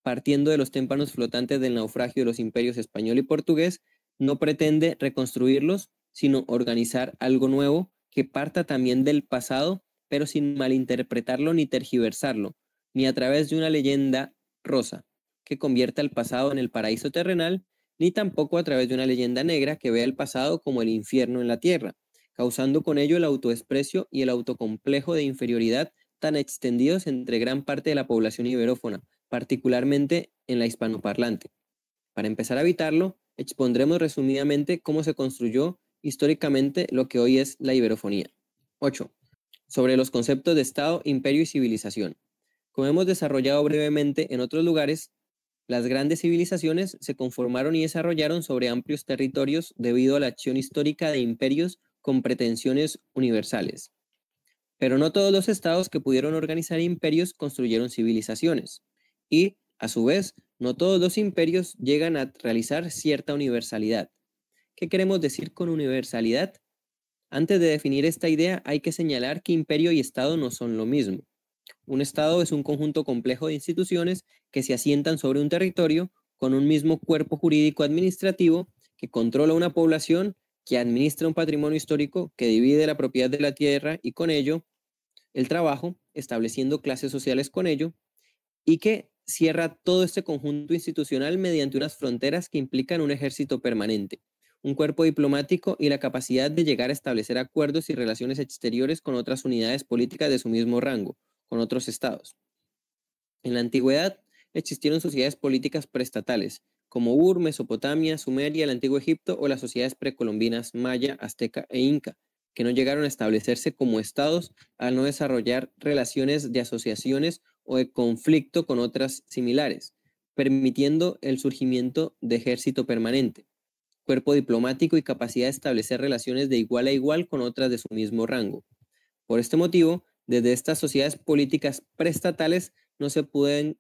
partiendo de los témpanos flotantes del naufragio de los imperios español y portugués, no pretende reconstruirlos, sino organizar algo nuevo que parta también del pasado, pero sin malinterpretarlo ni tergiversarlo, ni a través de una leyenda rosa que convierta el pasado en el paraíso terrenal, ni tampoco a través de una leyenda negra que vea el pasado como el infierno en la tierra, causando con ello el autodesprecio y el autocomplejo de inferioridad tan extendidos entre gran parte de la población iberófona, particularmente en la hispanoparlante. Para empezar a evitarlo, expondremos resumidamente cómo se construyó históricamente lo que hoy es la iberofonía. 8. Sobre los conceptos de Estado, imperio y civilización. Como hemos desarrollado brevemente en otros lugares, las grandes civilizaciones se conformaron y desarrollaron sobre amplios territorios debido a la acción histórica de imperios con pretensiones universales. Pero no todos los estados que pudieron organizar imperios construyeron civilizaciones. Y, a su vez, no todos los imperios llegan a realizar cierta universalidad. ¿Qué queremos decir con universalidad? Antes de definir esta idea, hay que señalar que imperio y estado no son lo mismo. Un estado es un conjunto complejo de instituciones que se asientan sobre un territorio con un mismo cuerpo jurídico administrativo que controla una población, que administra un patrimonio histórico, que divide la propiedad de la tierra y con ello el trabajo, estableciendo clases sociales con ello, y que cierra todo este conjunto institucional mediante unas fronteras que implican un ejército permanente, un cuerpo diplomático y la capacidad de llegar a establecer acuerdos y relaciones exteriores con otras unidades políticas de su mismo rango, con otros estados. En la antigüedad existieron sociedades políticas preestatales, como Ur, Mesopotamia, Sumeria, el Antiguo Egipto o las sociedades precolombinas Maya, Azteca e Inca, que no llegaron a establecerse como estados al no desarrollar relaciones de asociaciones o de conflicto con otras similares, permitiendo el surgimiento de ejército permanente. cuerpo diplomático y capacidad de establecer relaciones de igual a igual con otras de su mismo rango. Por este motivo, desde estas sociedades políticas preestatales no se pudieron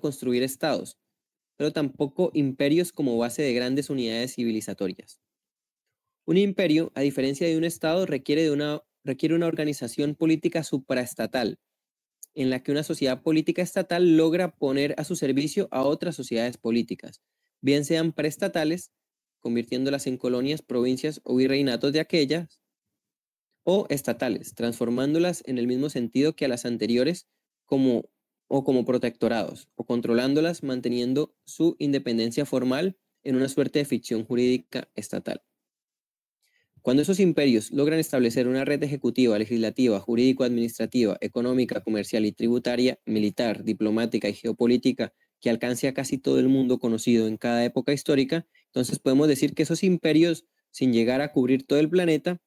construir estados, pero tampoco imperios como base de grandes unidades civilizatorias. Un imperio, a diferencia de un estado, requiere una organización política supraestatal, en la que una sociedad política estatal logra poner a su servicio a otras sociedades políticas, bien sean preestatales, convirtiéndolas en colonias, provincias o virreinatos de aquellas, o estatales, transformándolas en el mismo sentido que a las anteriores como protectorados, o controlándolas manteniendo su independencia formal en una suerte de ficción jurídica estatal. Cuando esos imperios logran establecer una red ejecutiva, legislativa, jurídico-administrativa, económica, comercial y tributaria, militar, diplomática y geopolítica que alcance a casi todo el mundo conocido en cada época histórica, entonces podemos decir que esos imperios, sin llegar a cubrir todo el planeta,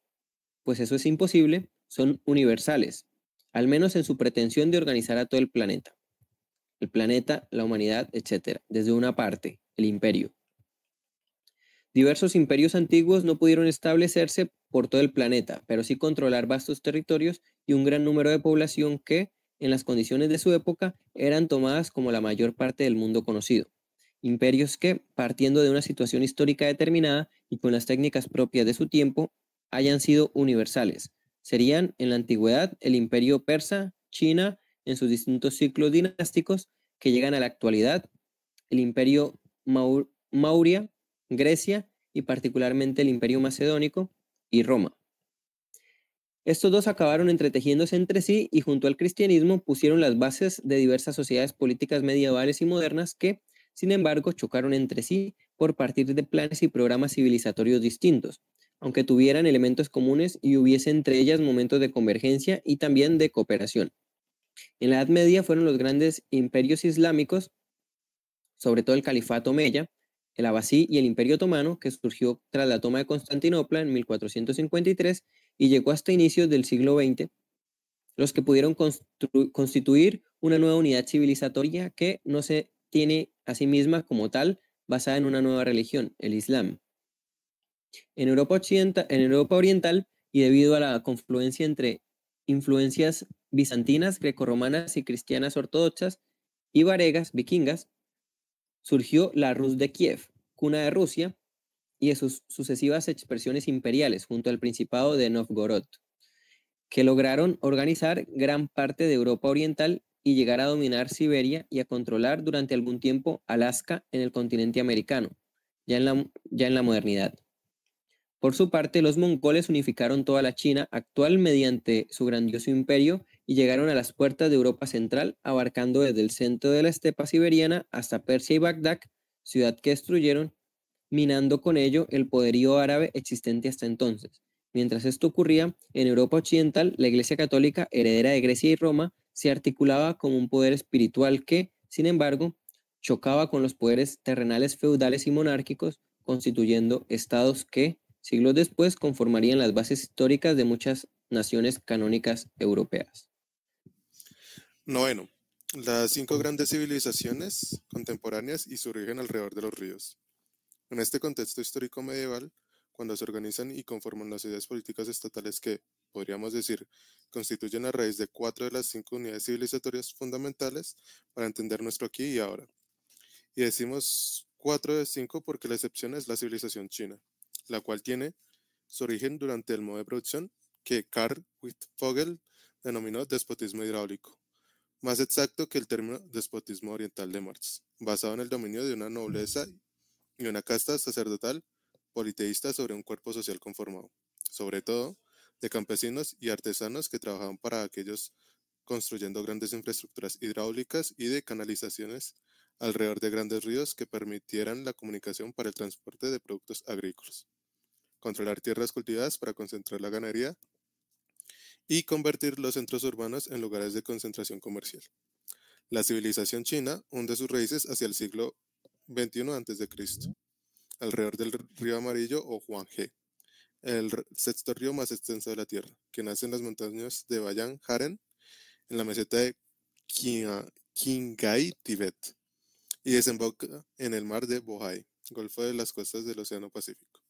pues eso es imposible, son universales, al menos en su pretensión de organizar a todo el planeta, la humanidad, etc., desde una parte, el imperio. Diversos imperios antiguos no pudieron establecerse por todo el planeta, pero sí controlar vastos territorios y un gran número de población que, en las condiciones de su época, eran tomadas como la mayor parte del mundo conocido. Imperios que, partiendo de una situación histórica determinada y con las técnicas propias de su tiempo, hayan sido universales. Serían, en la antigüedad, el imperio persa, China, en sus distintos ciclos dinásticos, que llegan a la actualidad, el imperio Mauria, Grecia y particularmente el imperio macedónico y Roma. Estos dos acabaron entretejiéndose entre sí y junto al cristianismo pusieron las bases de diversas sociedades políticas medievales y modernas que, sin embargo, chocaron entre sí por partir de planes y programas civilizatorios distintos, aunque tuvieran elementos comunes y hubiese entre ellas momentos de convergencia y también de cooperación. En la Edad Media fueron los grandes imperios islámicos, sobre todo el califato omeya, el abasí y el imperio otomano, que surgió tras la toma de Constantinopla en 1453 y llegó hasta inicios del siglo XX, los que pudieron constituir una nueva unidad civilizatoria que no se tiene a sí misma como tal basada en una nueva religión, el Islam. En Europa Oriental, y debido a la confluencia entre influencias bizantinas, grecorromanas y cristianas ortodoxas y varegas, vikingas, surgió la Rus de Kiev, cuna de Rusia, y de sus sucesivas expresiones imperiales junto al Principado de Novgorod, que lograron organizar gran parte de Europa Oriental y llegar a dominar Siberia y a controlar durante algún tiempo Alaska en el continente americano, ya en la modernidad. Por su parte, los mongoles unificaron toda la China actual mediante su grandioso imperio y llegaron a las puertas de Europa Central, abarcando desde el centro de la estepa siberiana hasta Persia y Bagdad, ciudad que destruyeron, minando con ello el poderío árabe existente hasta entonces. Mientras esto ocurría, en Europa Occidental, la Iglesia Católica, heredera de Grecia y Roma, se articulaba como un poder espiritual que, sin embargo, chocaba con los poderes terrenales feudales y monárquicos, constituyendo estados que, siglos después, conformarían las bases históricas de muchas naciones canónicas europeas. Noveno, las 5 grandes civilizaciones contemporáneas y su origen alrededor de los ríos. En este contexto histórico medieval, cuando se organizan y conforman las ideas políticas estatales que, podríamos decir, constituyen la raíz de 4 de las 5 unidades civilizatorias fundamentales para entender nuestro aquí y ahora. Y decimos 4 de 5 porque la excepción es la civilización china, la cual tiene su origen durante el modo de producción que Carl Wittfogel denominó despotismo hidráulico, más exacto que el término despotismo oriental de Marx, basado en el dominio de una nobleza y una casta sacerdotal politeísta sobre un cuerpo social conformado, sobre todo de campesinos y artesanos que trabajaban para aquellos construyendo grandes infraestructuras hidráulicas y de canalizaciones alrededor de grandes ríos que permitieran la comunicación para el transporte de productos agrícolas, controlar tierras cultivadas para concentrar la ganadería y convertir los centros urbanos en lugares de concentración comercial. La civilización china hunde sus raíces hacia el siglo XXI a.C., alrededor del río Amarillo o Huanghe, el sexto río más extenso de la Tierra, que nace en las montañas de Bayan-Haren, en la meseta de Qinghai, Tibet, y desemboca en el mar de Bohai, Golfo de las costas del Océano Pacífico.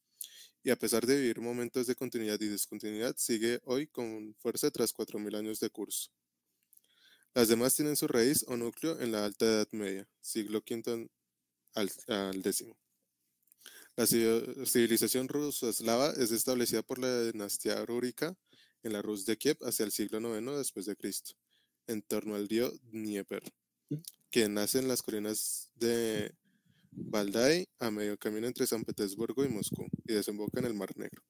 Y a pesar de vivir momentos de continuidad y discontinuidad, sigue hoy con fuerza tras 4.000 años de curso. Las demás tienen su raíz o núcleo en la Alta Edad Media, siglo V al X. La civilización ruso-eslava es establecida por la dinastía rúrica en la Rus de Kiev hacia el siglo IX después de Cristo, en torno al río Dnieper, que nace en las colinas de Valdai a medio camino entre San Petersburgo y Moscú y desemboca en el Mar Negro.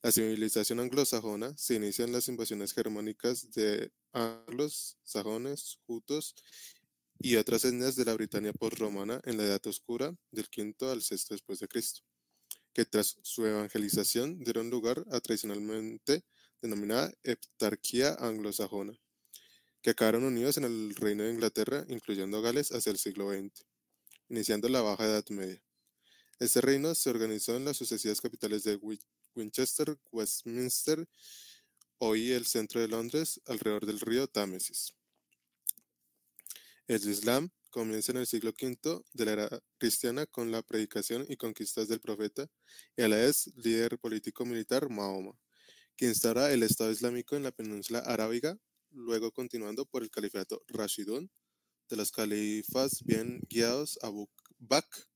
La civilización anglosajona se inicia en las invasiones germánicas de anglos, sajones, jutos y otras etnias de la Britania postromana en la Edad Oscura del V al VI después de Cristo, que tras su evangelización dieron lugar a tradicionalmente denominada heptarquía anglosajona, que acabaron unidos en el Reino de Inglaterra, incluyendo Gales, hacia el siglo XX, iniciando la Baja Edad Media. Este reino se organizó en las sucesivas capitales de Winchester, Westminster, hoy el centro de Londres, alrededor del río Támesis. El Islam comienza en el siglo V de la era cristiana con la predicación y conquistas del profeta y a la vez líder político-militar Mahoma, que instaura el Estado Islámico en la península arábiga, luego continuando por el califato Rashidun de los califas bien guiados Abu Bakr,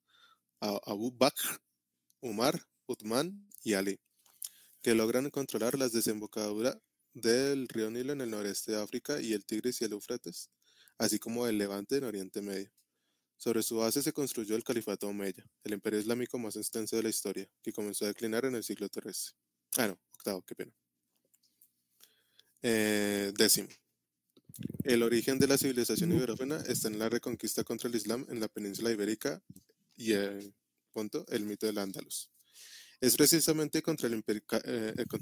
Umar, Uthman y Ali, que logran controlar las desembocaduras del río Nilo en el noreste de África y el Tigris y el Éufrates, así como el Levante en Oriente Medio. Sobre su base se construyó el Califato Omeya, el imperio islámico más extenso de la historia, que comenzó a declinar en el siglo XIII. Octavo, qué pena. Décimo. El origen de la civilización iberófena está en la reconquista contra el Islam en la península ibérica y el mito del Andaluz. Es precisamente contra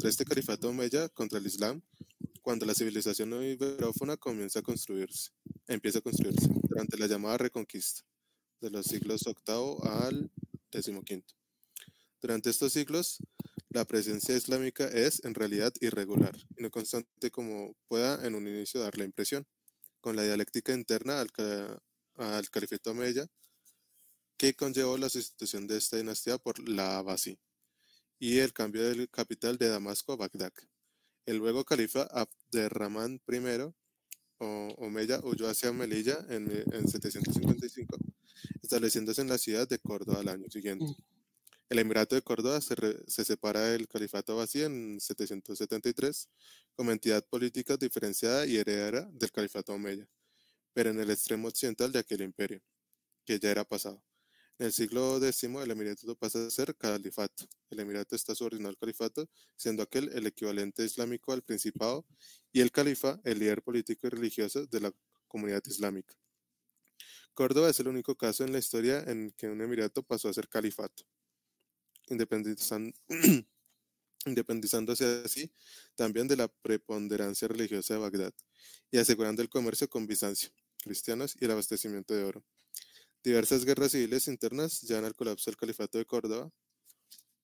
este califato omeya, contra el Islam, cuando la civilización iberófona empieza a construirse, durante la llamada Reconquista, de los siglos VIII al XV. Durante estos siglos, la presencia islámica es, en realidad, irregular, y no constante como pueda en un inicio dar la impresión, con la dialéctica interna al califato omeya, que conllevó la sustitución de esta dinastía por la Abasí, y el cambio del capital de Damasco a Bagdad. El luego califa Abderramán I Omeya huyó hacia Melilla en 755, estableciéndose en la ciudad de Córdoba al año siguiente. El Emirato de Córdoba se separa del Califato Abbasí en 773 como entidad política diferenciada y heredera del Califato Omeya, pero en el extremo occidental de aquel imperio, que ya era pasado. En el siglo X el emirato pasa a ser califato. El emirato está subordinado al califato, siendo aquel el equivalente islámico al principado y el califa el líder político y religioso de la comunidad islámica. Córdoba es el único caso en la historia en que un emirato pasó a ser califato, independizándose así también de la preponderancia religiosa de Bagdad y asegurando el comercio con Bizancio, cristianos y el abastecimiento de oro. Diversas guerras civiles internas llevan al colapso del califato de Córdoba,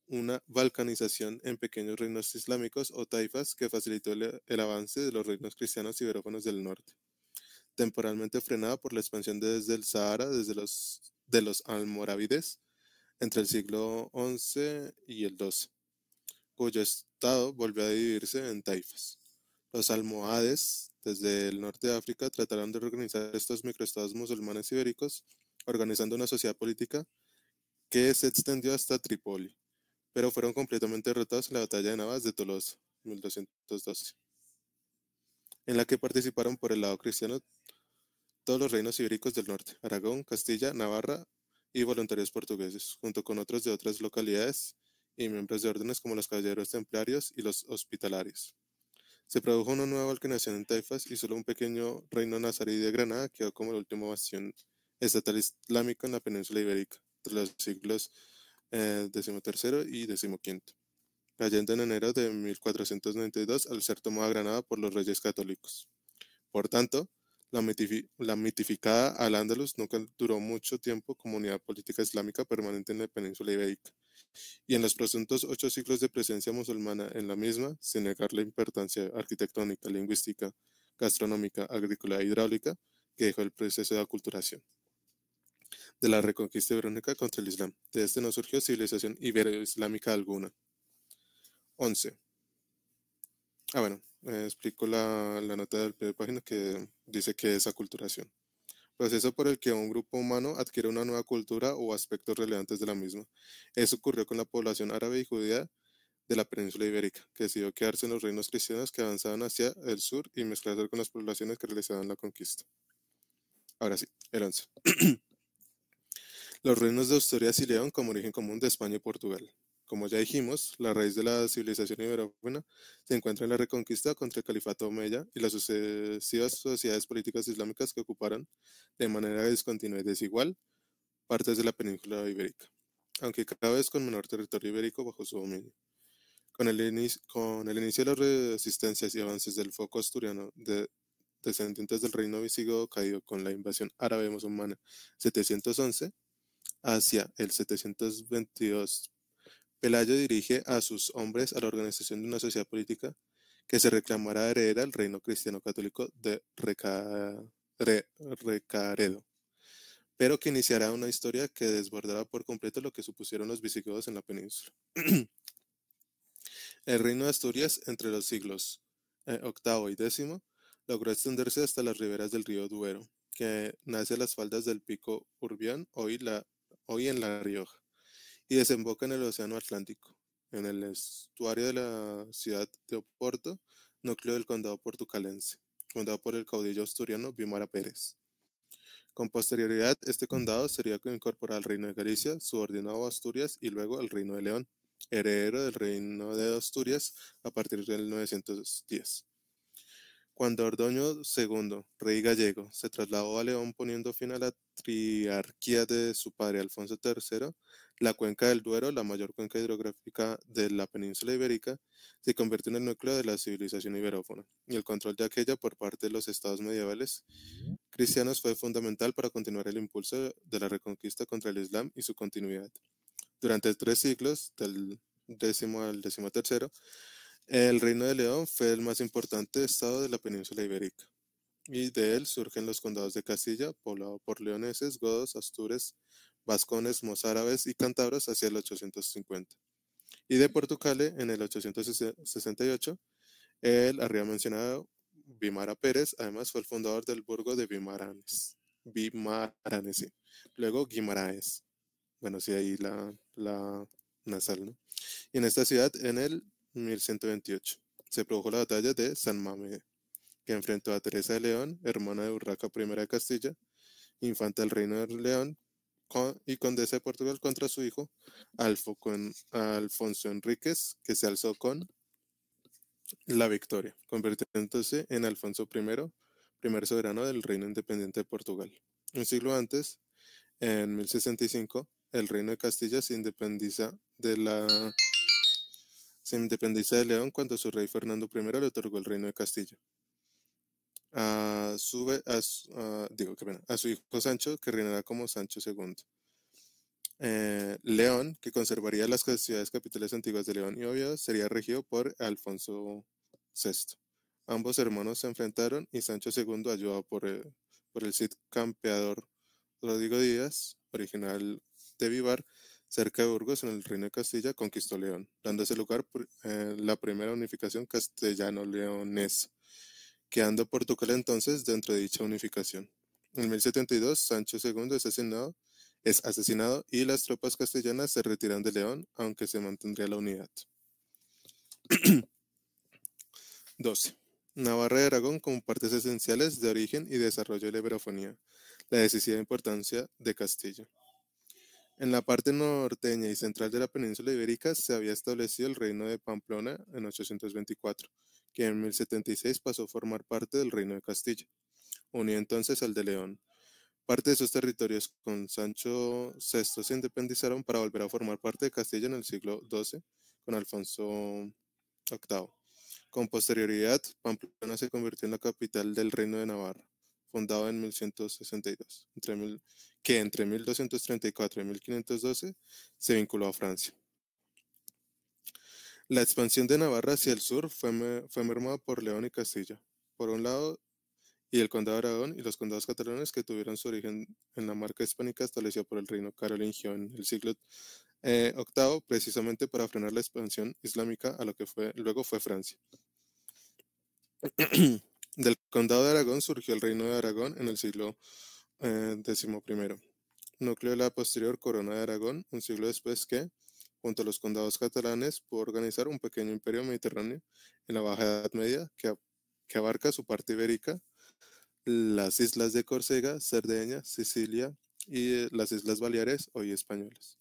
una balcanización en pequeños reinos islámicos o taifas que facilitó el avance de los reinos cristianos iberófonos del norte, temporalmente frenada por la expansión desde el Sahara de los almorávides entre el siglo XI y el XII, cuyo estado volvió a dividirse en taifas. Los almohades, desde el norte de África, trataron de organizar estos microestados musulmanes ibéricos, organizando una sociedad política que se extendió hasta Trípoli, pero fueron completamente derrotados en la batalla de Navas de Tolosa, 1212, en la que participaron por el lado cristiano todos los reinos ibéricos del norte, Aragón, Castilla, Navarra y voluntarios portugueses, junto con otros de otras localidades y miembros de órdenes como los caballeros templarios y los hospitalarios. Se produjo una nueva balcanización en taifas y solo un pequeño reino nazarí de Granada quedó como el último bastión estatal islámico en la península ibérica, entre los siglos XIII y XV, cayendo en enero de 1492 al ser tomada Granada por los reyes católicos. Por tanto, la mitificada Al-Ándalus nunca duró mucho tiempo como unidad política islámica permanente en la península ibérica, y en los presuntos 8 siglos de presencia musulmana en la misma, sin negar la importancia arquitectónica, lingüística, gastronómica, agrícola e hidráulica que dejó el proceso de aculturación. de la reconquista ibérica contra el Islam. De este no surgió civilización ibero-islámica alguna. 11. Bueno, explico la nota del pie de página que dice que es aculturación. Proceso por el que un grupo humano adquiere una nueva cultura o aspectos relevantes de la misma. Eso ocurrió con la población árabe y judía de la península ibérica, que decidió quedarse en los reinos cristianos que avanzaban hacia el sur y mezclarse con las poblaciones que realizaban la conquista. Ahora sí, el 11. Los reinos de Asturias y León como origen común de España y Portugal. Como ya dijimos, la raíz de la civilización iberoamericana se encuentra en la reconquista contra el califato omeya y las sucesivas sociedades políticas islámicas que ocuparon de manera discontinua y desigual partes de la península ibérica, aunque cada vez con menor territorio ibérico bajo su dominio. Con el inicio de las resistencias y avances del foco asturiano de descendientes del reino visigodo caído con la invasión árabe musulmana 711, hacia el 722, Pelayo dirige a sus hombres a la organización de una sociedad política que se reclamará heredera al reino cristiano católico de Recaredo, pero que iniciará una historia que desbordará por completo lo que supusieron los visigodos en la península. El reino de Asturias, entre los siglos VIII y X, logró extenderse hasta las riberas del río Duero, que nace a las faldas del pico Urbián, hoy en La Rioja, y desemboca en el Océano Atlántico, en el estuario de la ciudad de Oporto, núcleo del condado portucalense, fundado por el caudillo asturiano Guimara Pérez. Con posterioridad, este condado sería incorporado al Reino de Galicia, subordinado a Asturias y luego al Reino de León, heredero del Reino de Asturias a partir del 910. Cuando Ordoño II, rey gallego, se trasladó a León poniendo fin a la triarquía de su padre Alfonso III, la cuenca del Duero, la mayor cuenca hidrográfica de la península ibérica, se convirtió en el núcleo de la civilización iberófona, y el control de aquella por parte de los estados medievales cristianos fue fundamental para continuar el impulso de la reconquista contra el Islam y su continuidad. Durante 3 siglos, del X al XIII, el Reino de León fue el más importante estado de la península ibérica, y de él surgen los condados de Castilla, poblado por leoneses, godos, astures, vascones, mozárabes y cántabros hacia el 850. Y de Portugal, en el 868, el arriba mencionado Guimara Pérez, además fue el fundador del burgo de Vimaranes, sí. Luego Guimaraes. Bueno, sí, ahí la nasal, ¿no? Y en esta ciudad, en el 1128, se produjo la batalla de San Mamés, que enfrentó a Teresa de León, hermana de Urraca I de Castilla, infanta del Reino de León y condesa de Portugal, contra su hijo Alfonso Enríquez, que se alzó con la victoria, convirtiéndose en Alfonso I, primer soberano del Reino Independiente de Portugal. Un siglo antes, en 1065, el Reino de Castilla se independiza de León cuando su rey Fernando I le otorgó el Reino de Castilla. A su hijo Sancho, que reinará como Sancho II. León, que conservaría las ciudades capitales antiguas de León y Oviedo, sería regido por Alfonso VI. Ambos hermanos se enfrentaron y Sancho II, ayudado por el Cid campeador Rodrigo Díaz, original de Vivar, cerca de Burgos, en el Reino de Castilla, conquistó León, dándose lugar la primera unificación castellano-leonesa, quedando Portugal entonces dentro de dicha unificación. En 1072, Sancho II es asesinado y las tropas castellanas se retiran de León, aunque se mantendría la unidad. 12. Navarra y Aragón como partes esenciales de origen y desarrollo de la iberofonía, la decisiva importancia de Castilla. En la parte norteña y central de la península ibérica se había establecido el reino de Pamplona en 824, que en 1076 pasó a formar parte del reino de Castilla, unido entonces al de León. Parte de esos territorios con Sancho VI se independizaron para volver a formar parte de Castilla en el siglo XII con Alfonso VIII. Con posterioridad, Pamplona se convirtió en la capital del Reino de Navarra, fundado en 1162, que entre 1234 y 1512 se vinculó a Francia. La expansión de Navarra hacia el sur fue mermada por León y Castilla, por un lado, y el condado de Aragón y los condados catalanes que tuvieron su origen en la marca hispánica establecida por el reino carolingio en el siglo VIII, precisamente para frenar la expansión islámica a lo que luego fue Francia. Del condado de Aragón surgió el reino de Aragón en el siglo XI, núcleo de la posterior corona de Aragón, un siglo después que, junto a los condados catalanes, pudo organizar un pequeño imperio mediterráneo en la Baja Edad Media que abarca su parte ibérica, las islas de Córcega, Cerdeña, Sicilia y las Islas Baleares, hoy españolas,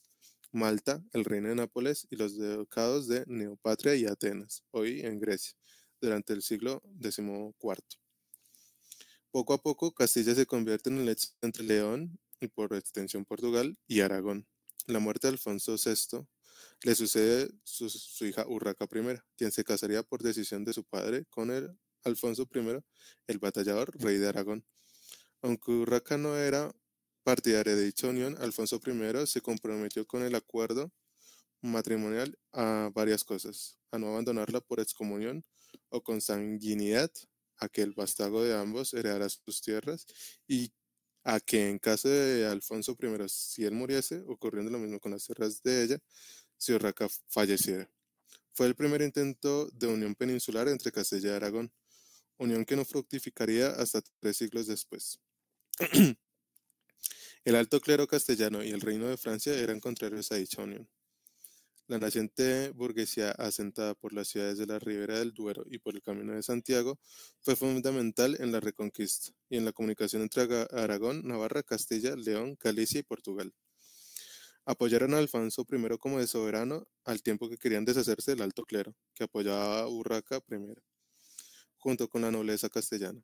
Malta, el reino de Nápoles y los ducados de Neopatria y Atenas, hoy en Grecia, durante el siglo XIV. Poco a poco, Castilla se convierte en el lecho entre León y por extensión Portugal y Aragón. La muerte de Alfonso VI le sucede su hija Urraca I, quien se casaría por decisión de su padre con el Alfonso I, el batallador rey de Aragón. Aunque Urraca no era partidaria de dicha unión, Alfonso I se comprometió con el acuerdo matrimonial a varias cosas: a no abandonarla por excomunión o consanguinidad, a que el vástago de ambos heredara sus tierras y a que en caso de Alfonso I, si él muriese, ocurriendo lo mismo con las tierras de ella, si Urraca falleciera. Fue el primer intento de unión peninsular entre Castilla y Aragón, unión que no fructificaría hasta 3 siglos después. El alto clero castellano y el reino de Francia eran contrarios a dicha unión. La naciente burguesía asentada por las ciudades de la ribera del Duero y por el Camino de Santiago fue fundamental en la Reconquista y en la comunicación entre Aragón, Navarra, Castilla, León, Galicia y Portugal. Apoyaron a Alfonso I como de soberano al tiempo que querían deshacerse del alto clero, que apoyaba a Urraca I, junto con la nobleza castellana.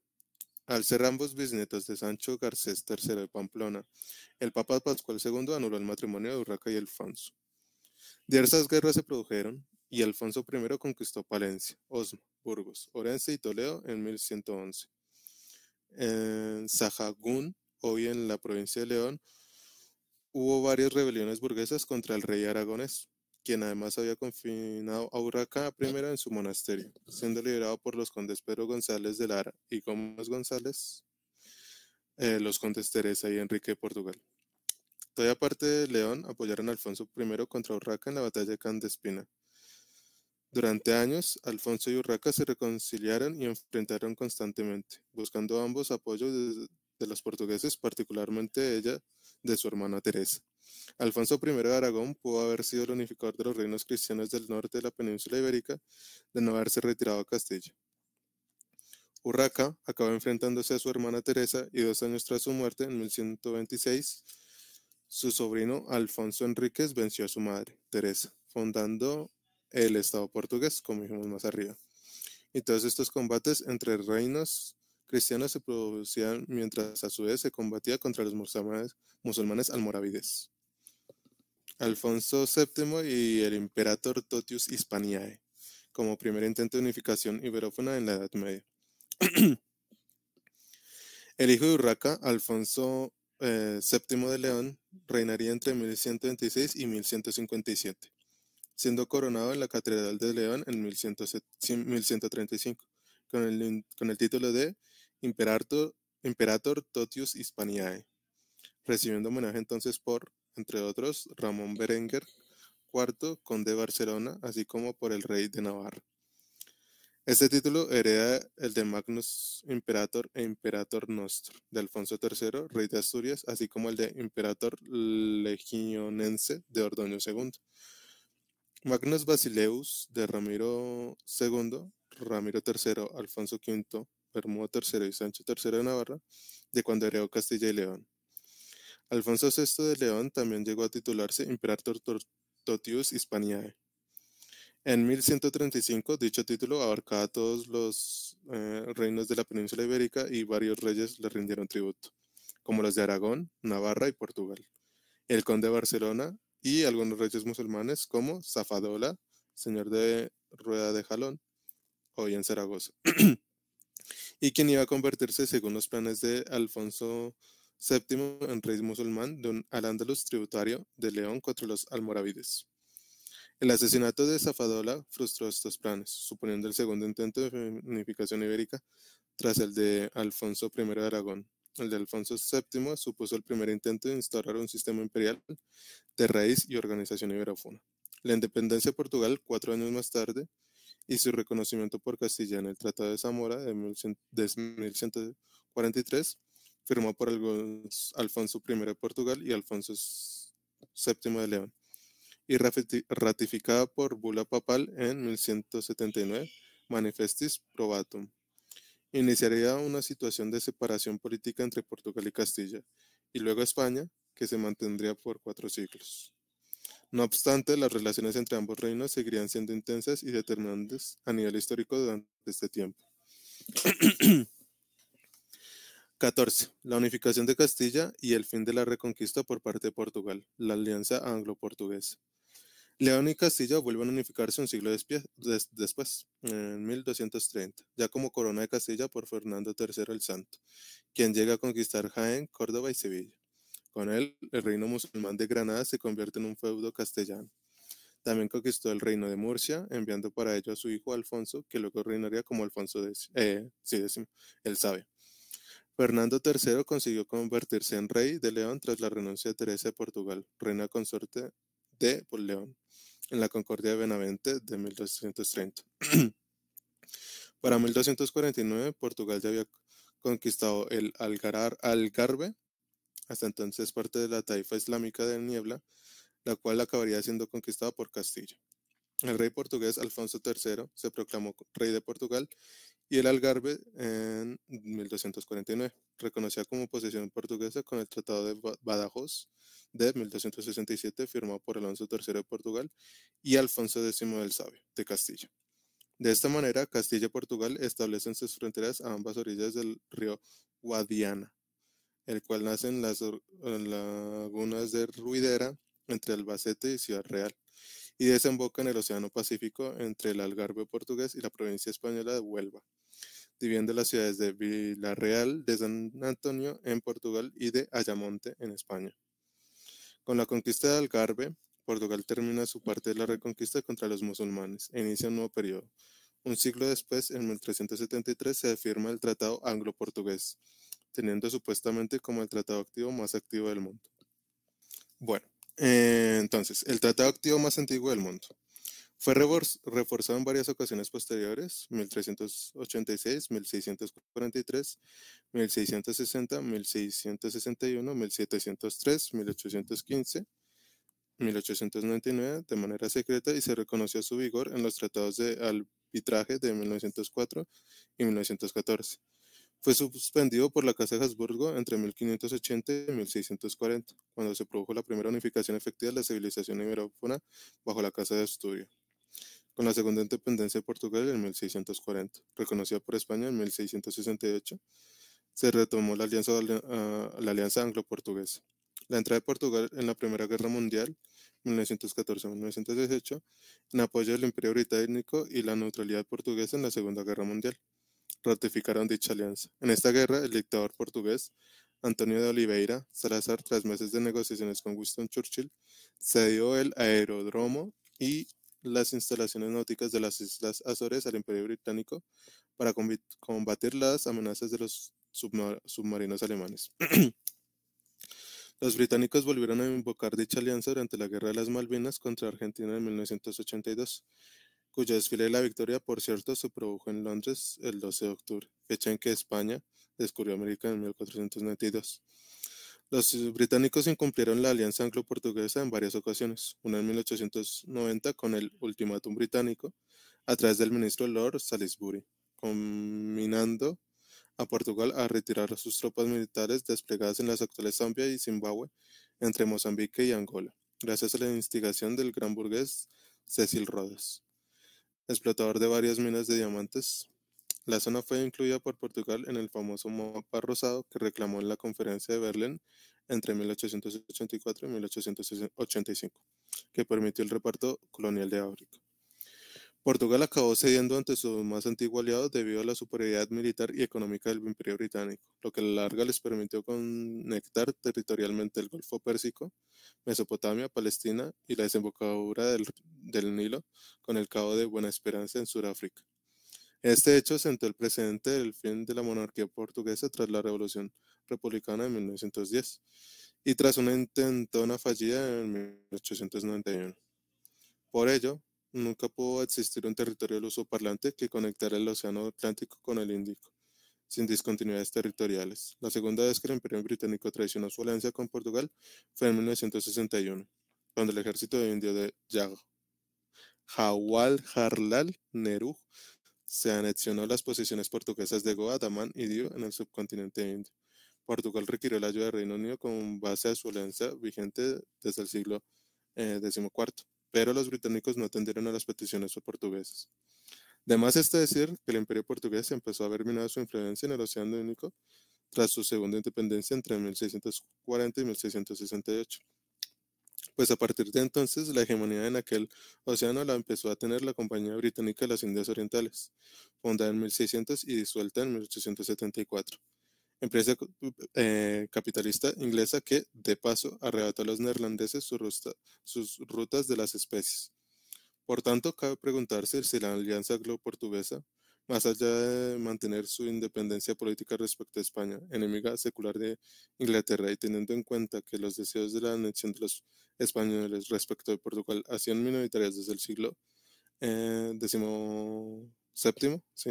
Al ser ambos bisnietos de Sancho Garcés III de Pamplona, el Papa Pascual II anuló el matrimonio de Urraca y Alfonso. Diversas guerras se produjeron y Alfonso I conquistó Palencia, Osma, Burgos, Orense y Toledo en 1111. En Sahagún, hoy en la provincia de León, hubo varias rebeliones burguesas contra el rey aragonés, quien además había confinado a Urraca I en su monasterio, siendo liberado por los condes Pedro González de Lara y Gómez González, los condes Teresa y Enrique de Portugal. Todavía parte de León apoyaron a Alfonso I contra Urraca en la batalla de Candespina. Durante años, Alfonso y Urraca se reconciliaron y enfrentaron constantemente, buscando ambos apoyo de los portugueses, particularmente ella de su hermana Teresa. Alfonso I de Aragón pudo haber sido el unificador de los reinos cristianos del norte de la península ibérica de no haberse retirado a Castilla. Urraca acabó enfrentándose a su hermana Teresa y 2 años tras su muerte, en 1126, su sobrino Alfonso Enríquez venció a su madre, Teresa, fundando el Estado portugués, como dijimos más arriba. Y todos estos combates entre reinos cristianos se producían mientras a su vez se combatía contra los musulmanes almorávides. Alfonso VII y el Imperator Totius Hispaniae, como primer intento de unificación iberófona en la Edad Media. El hijo de Urraca, Alfonso VII de León, reinaría entre 1126 y 1157, siendo coronado en la Catedral de León en 1135, con el título de Imperator Totius Hispaniae, recibiendo homenaje entonces por, entre otros, Ramón Berenguer IV, conde de Barcelona, así como por el rey de Navarra. Este título hereda el de Magnus Imperator e Imperator Nostro de Alfonso III, rey de Asturias, así como el de Imperator Legionense de Ordoño II. Magnus Basileus de Ramiro II, Ramiro III, Alfonso V, Bermudo III y Sancho III de Navarra, de cuando heredó Castilla y León. Alfonso VI de León también llegó a titularse Imperator Totius Hispaniae. En 1135, dicho título abarcaba todos los reinos de la península ibérica y varios reyes le rindieron tributo, como los de Aragón, Navarra y Portugal, el conde de Barcelona y algunos reyes musulmanes como Safadola, señor de Rueda de Jalón, hoy en Zaragoza, y quien iba a convertirse, según los planes de Alfonso VII, en rey musulmán de un al-Ándalus tributario de León contra los almorávides. El asesinato de Safadola frustró estos planes, suponiendo el segundo intento de unificación ibérica tras el de Alfonso I de Aragón. El de Alfonso VII supuso el primer intento de instaurar un sistema imperial de raíz y organización iberófona. La independencia de Portugal 4 años más tarde y su reconocimiento por Castilla en el Tratado de Zamora de 1143, firmado por Alfonso I de Portugal y Alfonso VII de León, y ratificada por bula papal en 1179, Manifestis Probatum. Iniciaría una situación de separación política entre Portugal y Castilla, y luego España, que se mantendría por 4 siglos. No obstante, las relaciones entre ambos reinos seguirían siendo intensas y determinantes a nivel histórico durante este tiempo. 14. La unificación de Castilla y el fin de la reconquista por parte de Portugal, la alianza anglo-portuguesa. León y Castilla vuelven a unificarse un siglo después, en 1230, ya como corona de Castilla por Fernando III el Santo, quien llega a conquistar Jaén, Córdoba y Sevilla. Con él, el reino musulmán de Granada se convierte en un feudo castellano. También conquistó el reino de Murcia, enviando para ello a su hijo Alfonso, que luego reinaría como Alfonso X, el Sabio. Fernando III consiguió convertirse en rey de León tras la renuncia de Teresa de Portugal, reina consorte de León, en la Concordia de Benavente de 1230. Para 1249, Portugal ya había conquistado el Algarve, hasta entonces parte de la taifa islámica de Niebla, la cual acabaría siendo conquistada por Castilla. El rey portugués Alfonso III se proclamó rey de Portugal y el Algarve en 1249, reconocida como posesión portuguesa con el Tratado de Badajoz de 1267, firmado por Alonso III de Portugal y Alfonso X el Sabio de Castilla. De esta manera, Castilla y Portugal establecen sus fronteras a ambas orillas del río Guadiana, el cual nace en las lagunas de Ruidera entre Albacete y Ciudad Real, y desemboca en el Océano Pacífico entre el Algarve portugués y la provincia española de Huelva, dividiendo las ciudades de Villarreal de San Antonio en Portugal y de Ayamonte en España. Con la conquista de Algarve, Portugal termina su parte de la reconquista contra los musulmanes e inicia un nuevo periodo. Un siglo después, en 1373, se firma el Tratado Anglo-Portugués, teniendo supuestamente como el tratado más activo del mundo. Bueno, entonces, el tratado activo más antiguo del mundo. Fue reforzado en varias ocasiones posteriores, 1386, 1643, 1660, 1661, 1703, 1815, 1899 de manera secreta y se reconoció su vigor en los tratados de arbitraje de 1904 y 1914. Fue suspendido por la Casa de Habsburgo entre 1580 y 1640, cuando se produjo la primera unificación efectiva de la civilización iberófona bajo la Casa de Asturia. Con la segunda independencia de Portugal en 1640, reconocida por España en 1668, se retomó la alianza anglo-portuguesa. La entrada de Portugal en la Primera Guerra Mundial, 1914-1918, en apoyo del Imperio Británico y la neutralidad portuguesa en la Segunda Guerra Mundial, ratificaron dicha alianza. En esta guerra, el dictador portugués Antonio de Oliveira Salazar, tras meses de negociaciones con Winston Churchill, cedió el aeródromo y las instalaciones náuticas de las Islas Azores al Imperio Británico para combatir las amenazas de los submarinos alemanes. Los británicos volvieron a invocar dicha alianza durante la Guerra de las Malvinas contra Argentina en 1982, cuyo desfile de la victoria, por cierto, se produjo en Londres el 12 de octubre, fecha en que España descubrió América en 1492. Los británicos incumplieron la alianza anglo-portuguesa en varias ocasiones, una en 1890 con el ultimátum británico, a través del ministro Lord Salisbury, combinando a Portugal a retirar sus tropas militares desplegadas en las actuales Zambia y Zimbabue, entre Mozambique y Angola, gracias a la instigación del gran burgués Cecil Rhodes, explotador de varias minas de diamantes. La zona fue incluida por Portugal en el famoso mapa rosado que reclamó en la Conferencia de Berlín entre 1884 y 1885, que permitió el reparto colonial de África. Portugal acabó cediendo ante su más antiguo aliado debido a la superioridad militar y económica del Imperio Británico, lo que a la larga les permitió conectar territorialmente el Golfo Pérsico, Mesopotamia, Palestina y la desembocadura del Nilo con el Cabo de Buena Esperanza en Sudáfrica. Este hecho sentó el precedente del fin de la monarquía portuguesa tras la Revolución Republicana de 1910 y tras una intentona fallida en 1891. Por ello, nunca pudo existir un territorio lusoparlante que conectara el Océano Atlántico con el Índico, sin discontinuidades territoriales. La segunda vez que el Imperio Británico traicionó su alianza con Portugal fue en 1961, cuando el ejército indio de Jawaharlal Nehru se anexionó las posesiones portuguesas de Goa, Damán y Diu en el subcontinente indio. Portugal requirió la ayuda del Reino Unido con base a su alianza vigente desde el siglo XIV, pero los británicos no atendieron a las peticiones portuguesas. De más está decir que el imperio portugués empezó a ver minada su influencia en el Océano Índico tras su segunda independencia entre 1640 y 1668. Pues a partir de entonces la hegemonía en aquel océano la empezó a tener la Compañía Británica de las Indias Orientales, fundada en 1600 y disuelta en 1874. Empresa capitalista inglesa que, de paso, arrebató a los neerlandeses sus rutas de las especies. Por tanto, cabe preguntarse si la alianza anglo-portuguesa, más allá de mantener su independencia política respecto a España, enemiga secular de Inglaterra, y teniendo en cuenta que los deseos de la anexión de los españoles respecto de Portugal hacían minoritarias desde el siglo XVII, sí,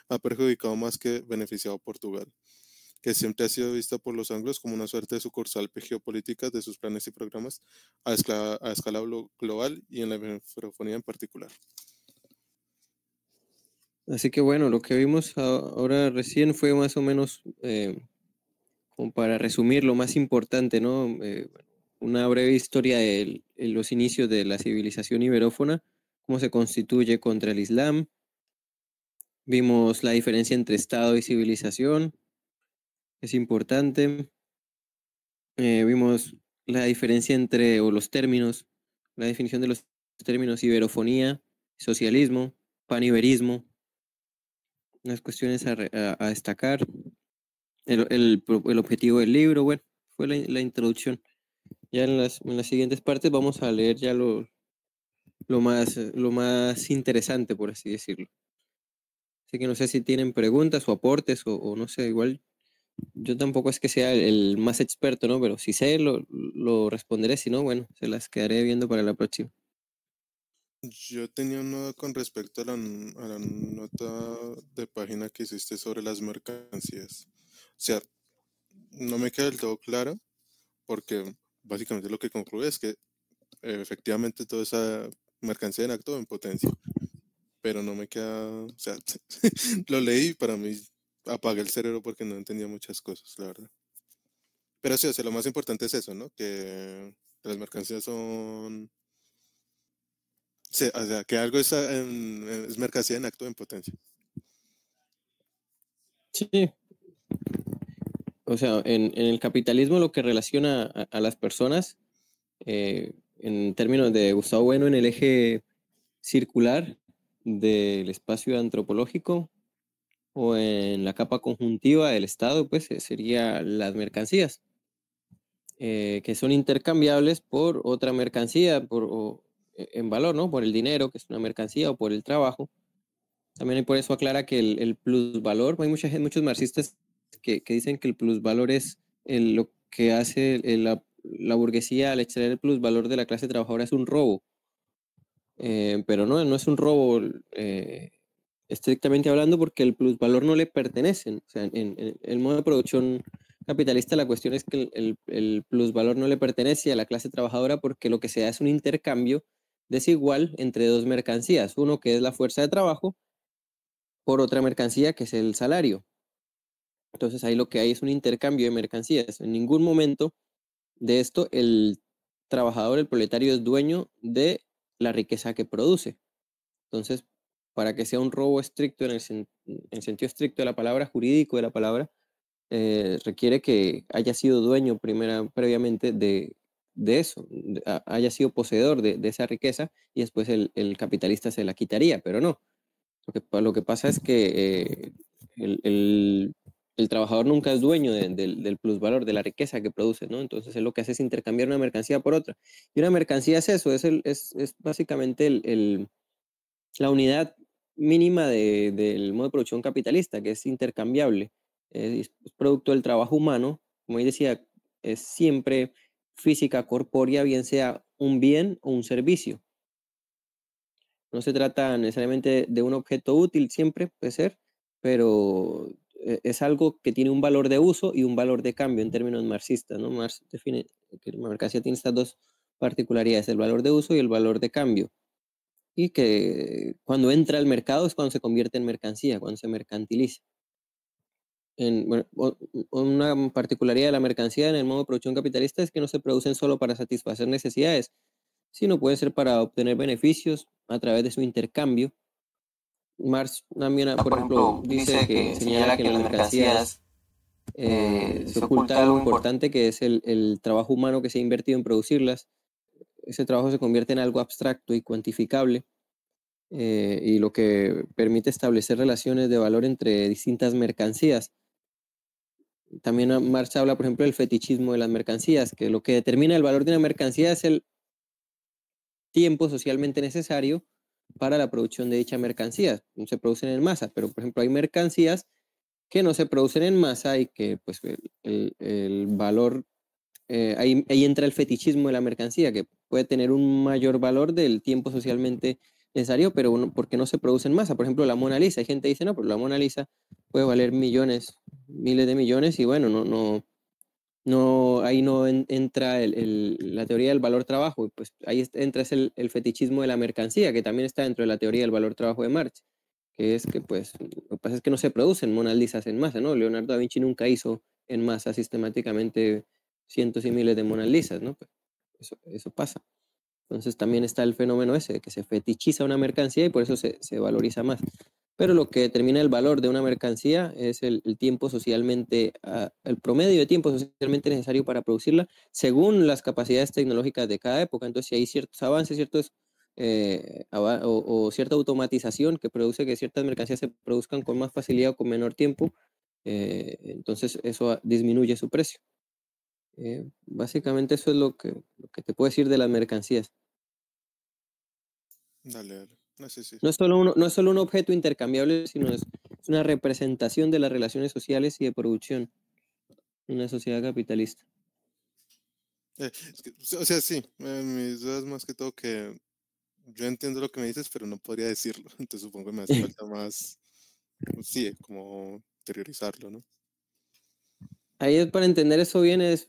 ha perjudicado más que beneficiado a Portugal, que siempre ha sido vista por los anglos como una suerte de sucursal geopolítica de sus planes y programas a escala global y en la microfonía en particular. Así que bueno, lo que vimos ahora recién fue más o menos, como para resumir lo más importante, ¿no? Una breve historia de los inicios de la civilización iberófona, cómo se constituye contra el Islam. Vimos la diferencia entre Estado y civilización, es importante. Vimos la diferencia entre, o los términos, la definición de los términos iberofonía, socialismo, paniberismo, unas cuestiones a destacar. El objetivo del libro, bueno, fue la introducción. Ya en las siguientes partes vamos a leer ya lo más interesante, por así decirlo. Así que no sé si tienen preguntas o aportes o no sé, igual yo tampoco es que sea el más experto, ¿no? Pero si sé, lo responderé, si no, bueno, se las quedaré viendo para la próxima. Yo tenía una duda con respecto a la nota de página que hiciste sobre las mercancías. O sea, no me queda del todo claro porque básicamente lo que concluye es que efectivamente toda esa mercancía en acto en potencia, pero no me queda, o sea, lo leí y para mí apagué el cerebro porque no entendía muchas cosas, la verdad. Pero sí, o sea, lo más importante es eso, ¿no? Que las mercancías son, sí, o sea, que algo es mercancía en acto en potencia. Sí, o sea, en el capitalismo lo que relaciona a las personas, en términos de Gustavo Bueno, en el eje circular del espacio antropológico o en la capa conjuntiva del Estado, pues sería las mercancías, que son intercambiables por otra mercancía, en valor, ¿no? Por el dinero, que es una mercancía, o por el trabajo. También por eso aclara que el plusvalor, hay muchos marxistas que dicen que el plusvalor es lo que hace la burguesía al extraer el plusvalor de la clase trabajadora es un robo. Pero no es un robo estrictamente hablando porque el plusvalor no le pertenece. O sea, en el modo de producción capitalista la cuestión es que el plusvalor no le pertenece a la clase trabajadora porque lo que se da es un intercambio desigual entre dos mercancías. Uno que es la fuerza de trabajo por otra mercancía que es el salario. Entonces ahí lo que hay es un intercambio de mercancías. En ningún momento de esto el trabajador, el proletario, es dueño de la riqueza que produce. Entonces, para que sea un robo estricto en sentido estricto de la palabra, jurídico de la palabra, requiere que haya sido dueño previamente de eso, haya sido poseedor de esa riqueza y después el capitalista se la quitaría, pero no. Lo que pasa es que el trabajador nunca es dueño del plusvalor, de la riqueza que produce, ¿no? Entonces él lo que hace es intercambiar una mercancía por otra. Y una mercancía es eso, es básicamente la unidad mínima del modo de producción capitalista, que es intercambiable, es producto del trabajo humano, como yo decía, es siempre física corpórea, bien sea un bien o un servicio. No se trata necesariamente de un objeto útil, siempre puede ser, pero es algo que tiene un valor de uso y un valor de cambio en términos marxistas, ¿no? Marx define que la mercancía tiene estas dos particularidades, el valor de uso y el valor de cambio, y que cuando entra al mercado es cuando se convierte en mercancía, cuando se mercantiliza. Bueno, una particularidad de la mercancía en el modo de producción capitalista es que no se producen solo para satisfacer necesidades, sino puede ser para obtener beneficios a través de su intercambio. Marx también, por ejemplo, dice que señala que en las mercancías se oculta algo importante, que es el trabajo humano que se ha invertido en producirlas. Ese trabajo se convierte en algo abstracto y cuantificable, y lo que permite establecer relaciones de valor entre distintas mercancías. También Marx habla, por ejemplo, del fetichismo de las mercancías, que lo que determina el valor de una mercancía es el tiempo socialmente necesario para la producción de dicha mercancía. No se producen en masa, pero por ejemplo hay mercancías que no se producen en masa y que pues el valor, ahí entra el fetichismo de la mercancía, que puede tener un mayor valor del tiempo socialmente necesario, pero porque no se produce en masa. Por ejemplo, la Mona Lisa, hay gente que dice, no, pero la Mona Lisa puede valer millones, miles de millones, y bueno, no, ahí no entra la teoría del valor trabajo, y pues ahí entra el fetichismo de la mercancía, que también está dentro de la teoría del valor trabajo de Marx, que es que pues lo que pasa es que no se producen Mona Lisas en masa, ¿no? Leonardo da Vinci nunca hizo en masa sistemáticamente cientos y miles de Mona Lisas, ¿no? Pues eso pasa. Entonces también está el fenómeno ese, de que se fetichiza una mercancía y por eso se valoriza más. Pero lo que determina el valor de una mercancía es el tiempo socialmente, el promedio de tiempo socialmente necesario para producirla, según las capacidades tecnológicas de cada época. Entonces, si hay ciertos avances, o cierta automatización que produce que ciertas mercancías se produzcan con más facilidad o con menor tiempo, entonces eso disminuye su precio. Básicamente eso es lo que te puedo decir de las mercancías. Dale, dale. No sé si. No es solo un objeto intercambiable, sino es una representación de las relaciones sociales y de producción en una sociedad capitalista. O sea, sí, mis dudas más que todo que yo entiendo lo que me dices, pero no podría decirlo. Entonces supongo que me hace falta más, sí, como interiorizarlo, ¿no? Ahí es para entender eso bien, es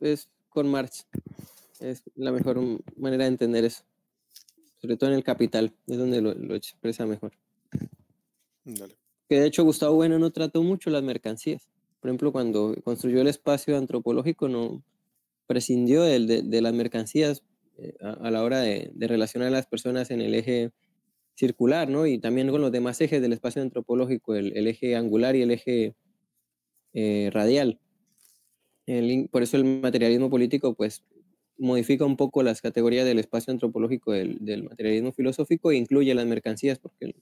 con Marx. Es la mejor manera de entender eso. Sobre todo en el Capital, es donde lo expresa mejor. Dale. Que de hecho Gustavo Bueno no trató mucho las mercancías. Por ejemplo, cuando construyó el espacio antropológico, no prescindió de las mercancías, a la hora de relacionar a las personas en el eje circular, ¿no? Y también con los demás ejes del espacio antropológico, el eje angular y el eje radial. Por eso el materialismo político, pues, modifica un poco las categorías del espacio antropológico del materialismo filosófico e incluye las mercancías, porque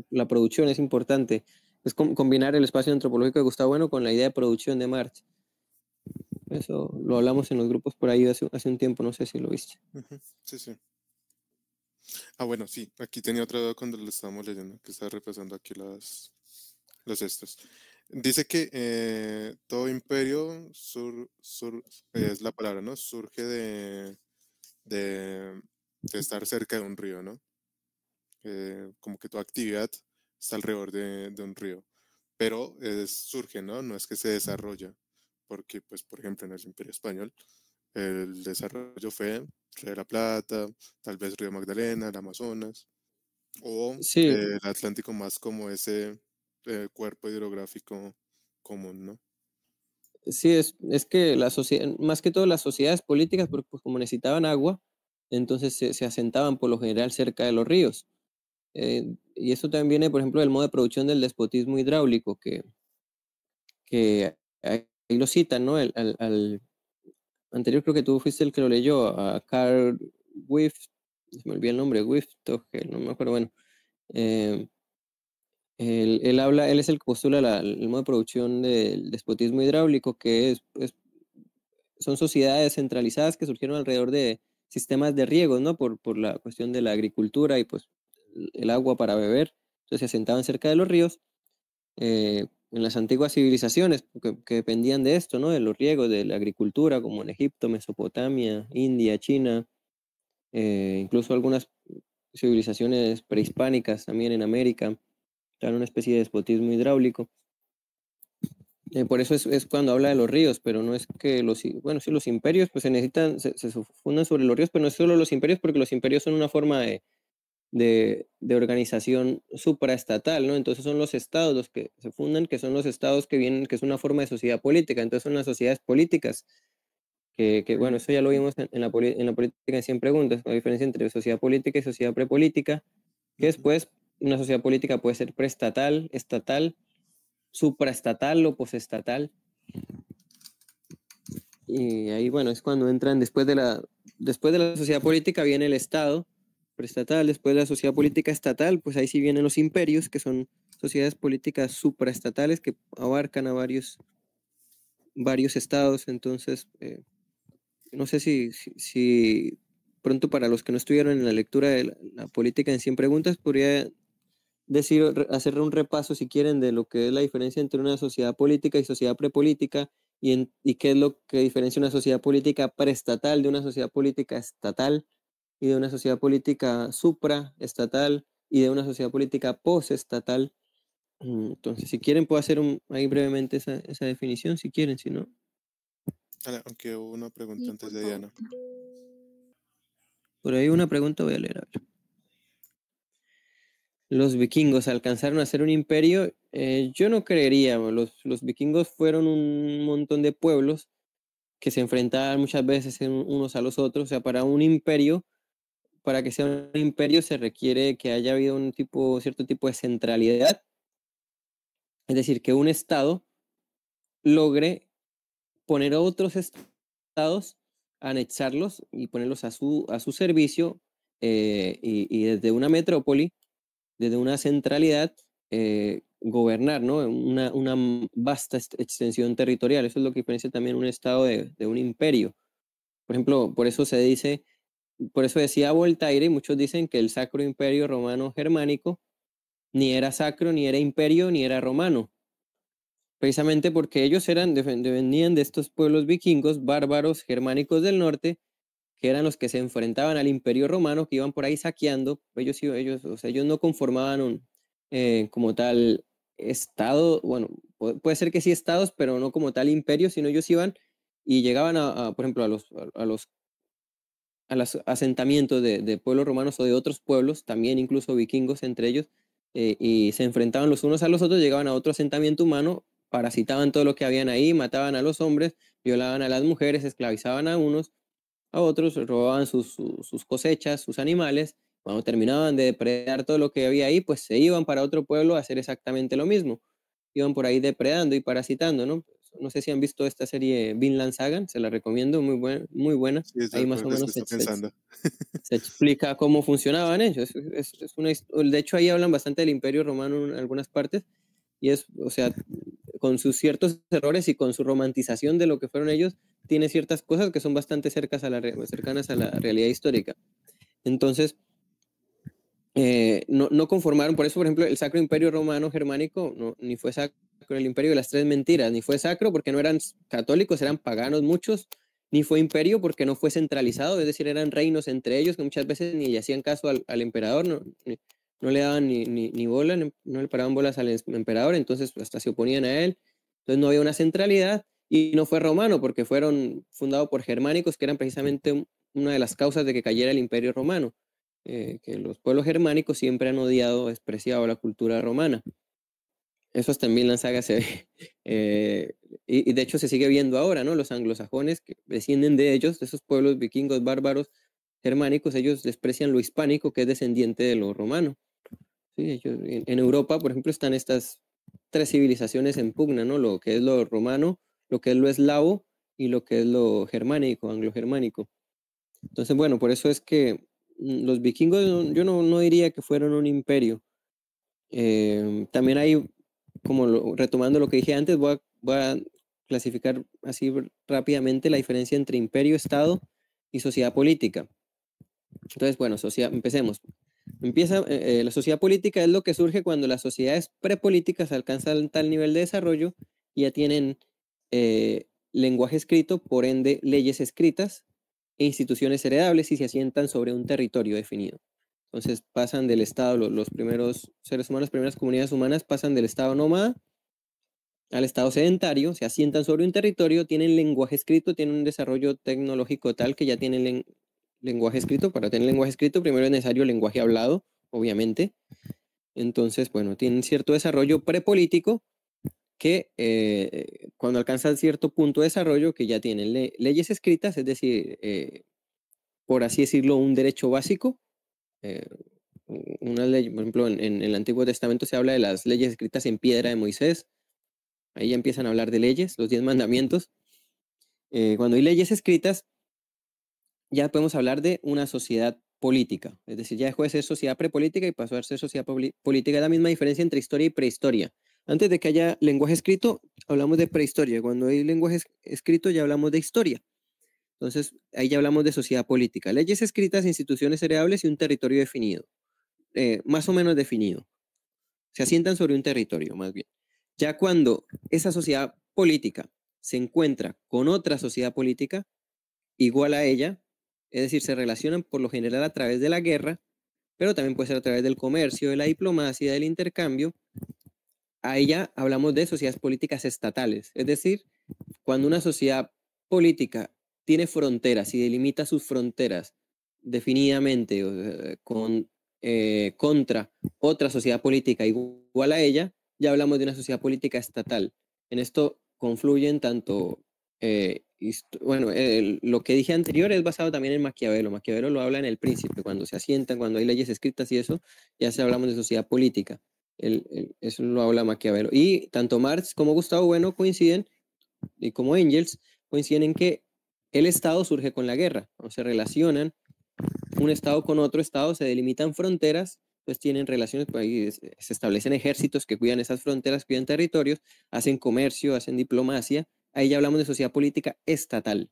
la producción es importante. Es combinar el espacio antropológico de Gustavo Bueno con la idea de producción de Marx. Eso lo hablamos en los grupos por ahí hace un tiempo, no sé si lo viste. Ujú, sí, sí. Ah, bueno, sí, aquí tenía otra duda cuando lo estábamos leyendo, que estaba repasando aquí los estos. Dice que todo imperio es la palabra, ¿no? Surge de, de estar cerca de un río, ¿no? Como que toda actividad está alrededor de un río, pero surge, ¿no? No es que se desarrolla, porque, pues, por ejemplo, en el Imperio Español, el desarrollo fue Río de la Plata, tal vez Río Magdalena, el Amazonas, o Sí, el Atlántico más como ese cuerpo hidrográfico común, ¿no? sí, es que la sociedad, más que todo las sociedades políticas, porque pues, como necesitaban agua, entonces se asentaban por lo general cerca de los ríos. Y eso también viene, por ejemplo, del modo de producción del despotismo hidráulico, que ahí lo citan, ¿no? Al anterior creo que tú fuiste el que lo leyó, a Carl Wift, se me olvidó el nombre, Wift, no me acuerdo, bueno. eh, él es el que postula el modo de producción del despotismo hidráulico, que son sociedades centralizadas que surgieron alrededor de sistemas de riego, ¿no? Por la cuestión de la agricultura y pues el agua para beber. Entonces se asentaban cerca de los ríos, en las antiguas civilizaciones que dependían de esto, ¿no? De los riegos, de la agricultura, como en Egipto, Mesopotamia, India, China, incluso algunas civilizaciones prehispánicas también en América, eran una especie de despotismo hidráulico. Por eso es cuando habla de los ríos, pero no es que bueno, sí, los imperios pues se fundan sobre los ríos, pero no es solo los imperios, porque los imperios son una forma de organización supraestatal, ¿no? Entonces son los estados los que se fundan, que son los estados que vienen, que es una forma de sociedad política, entonces son las sociedades políticas, bueno, eso ya lo vimos en la política en 100 preguntas, la diferencia entre sociedad política y sociedad prepolítica, que después una sociedad política puede ser preestatal, estatal, supraestatal o posestatal. Y ahí, bueno, es cuando entran después de la sociedad política viene el Estado preestatal, después de la sociedad política estatal, pues ahí sí vienen los imperios, que son sociedades políticas supraestatales que abarcan a varios estados. Entonces, no sé si pronto, para los que no estuvieron en la lectura de la política en 100 preguntas, podría hacer un repaso, si quieren, de lo que es la diferencia entre una sociedad política y sociedad prepolítica, y qué es lo que diferencia una sociedad política preestatal de una sociedad política estatal, y de una sociedad política supraestatal, y de una sociedad política postestatal. Entonces, si quieren, puedo hacer ahí brevemente esa definición, si quieren, si no. Aunque hubo una pregunta Sí, antes por de favor. Diana. Por ahí una pregunta, voy a leer. A ver. Los vikingos alcanzaron a ser un imperio. Yo no creería. Los vikingos fueron un montón de pueblos que se enfrentaban muchas veces unos a los otros. O sea, para un imperio, para que sea un imperio, se requiere que haya habido cierto tipo de centralidad. Es decir, que un estado logre poner a otros estados, anexarlos y ponerlos a su servicio, y desde una metrópoli, desde una centralidad, gobernar, ¿no? Una vasta extensión territorial. Eso es lo que diferencia también un estado de un imperio. Por ejemplo, por eso decía Voltaire, y muchos dicen que el Sacro Imperio Romano Germánico ni era sacro, ni era imperio, ni era romano. Precisamente porque ellos venían de estos pueblos vikingos, bárbaros, germánicos del norte, que eran los que se enfrentaban al Imperio Romano, que iban por ahí saqueando. O sea, ellos no conformaban como tal estado. Bueno, puede ser que sí estados, pero no como tal imperio, sino ellos iban y llegaban por ejemplo, a los asentamientos de pueblos romanos o de otros pueblos, también incluso vikingos entre ellos, y se enfrentaban los unos a los otros, llegaban a otro asentamiento humano, parasitaban todo lo que habían ahí, mataban a los hombres, violaban a las mujeres, esclavizaban a unos, a otros, robaban sus cosechas, sus animales. Cuando terminaban de depredar todo lo que había ahí, pues se iban para otro pueblo a hacer exactamente lo mismo. Iban por ahí depredando y parasitando, ¿no? No sé si han visto esta serie Vinland Saga, se la recomiendo, muy buena, muy buena. Sí, es Ahí lo más o que menos está pensando. se explica cómo funcionaban ellos. De hecho, ahí hablan bastante del Imperio Romano en algunas partes, y o sea, con sus ciertos errores y con su romantización de lo que fueron ellos, tiene ciertas cosas que son bastante cercanas a la realidad histórica. Entonces, no conformaron. Por eso, por ejemplo, el Sacro Imperio Romano Germánico ni fue sacro, el Imperio de las Tres Mentiras, ni fue sacro porque no eran católicos, eran paganos muchos, ni fue imperio porque no fue centralizado, es decir, eran reinos entre ellos que muchas veces ni le hacían caso al emperador, no le daban ni bola, no le paraban bolas al emperador, entonces hasta se oponían a él. Entonces no había una centralidad, y no fue romano porque fueron fundados por germánicos, que eran precisamente una de las causas de que cayera el Imperio Romano. Que los pueblos germánicos siempre han odiado, despreciado la cultura romana. Eso hasta en Vinland Saga se ve. Y de hecho se sigue viendo ahora, ¿no? Los anglosajones que descienden de ellos, de esos pueblos vikingos bárbaros germánicos, ellos desprecian lo hispánico, que es descendiente de lo romano. Sí, en Europa, por ejemplo, están estas tres civilizaciones en pugna, ¿no? Lo que es lo romano, lo que es lo eslavo, y lo que es lo germánico, anglo-germánico. Entonces, bueno, por eso es que los vikingos, yo no diría que fueron un imperio. También hay, retomando lo que dije antes, voy a clasificar así rápidamente la diferencia entre imperio, estado y sociedad política. Entonces, bueno, empecemos. La sociedad política es lo que surge cuando las sociedades prepolíticas alcanzan tal nivel de desarrollo y ya tienen lenguaje escrito, por ende leyes escritas e instituciones heredables y se asientan sobre un territorio definido. Entonces pasan del estado, los primeros seres humanos, las primeras comunidades humanas pasan del estado nómada al estado sedentario, se asientan sobre un territorio, tienen lenguaje escrito, tienen un desarrollo tecnológico tal que ya tienen lenguaje escrito. Para tener lenguaje escrito primero es necesario lenguaje hablado, obviamente. Entonces, bueno, tienen cierto desarrollo prepolítico que cuando alcanzan cierto punto de desarrollo, que ya tienen leyes escritas, es decir, por así decirlo, un derecho básico. Una ley, por ejemplo, en el Antiguo Testamento se habla de las leyes escritas en piedra de Moisés. Ahí ya empiezan a hablar de leyes, los 10 mandamientos. Cuando hay leyes escritas, ya podemos hablar de una sociedad política. Es decir, ya dejó de ser sociedad prepolítica y pasó a ser sociedad política. Es la misma diferencia entre historia y prehistoria. Antes de que haya lenguaje escrito, hablamos de prehistoria. Cuando hay lenguaje escrito, ya hablamos de historia. Entonces, ahí ya hablamos de sociedad política. Leyes escritas, instituciones heredables y un territorio definido. Más o menos definido. Se asientan sobre un territorio, más bien. Ya cuando esa sociedad política se encuentra con otra sociedad política igual a ella, es decir, se relacionan por lo general a través de la guerra, pero también puede ser a través del comercio, de la diplomacia, del intercambio. Ahí ya hablamos de sociedades políticas estatales, es decir, cuando una sociedad política tiene fronteras y delimita sus fronteras definidamente contra otra sociedad política igual a ella, ya hablamos de una sociedad política estatal. En esto confluyen tanto, lo que dije anterior es basado también en Maquiavelo. Maquiavelo lo habla en El Príncipe, cuando se asientan, cuando hay leyes escritas y eso, ya se hablamos de sociedad política. Eso lo habla Maquiavelo. Y tanto Marx como Gustavo Bueno coinciden, y como Engels, coinciden en que el Estado surge con la guerra, o se relacionan un Estado con otro Estado, se delimitan fronteras, pues tienen relaciones, pues ahí se establecen ejércitos que cuidan esas fronteras, cuidan territorios, hacen comercio, hacen diplomacia. Ahí ya hablamos de sociedad política estatal.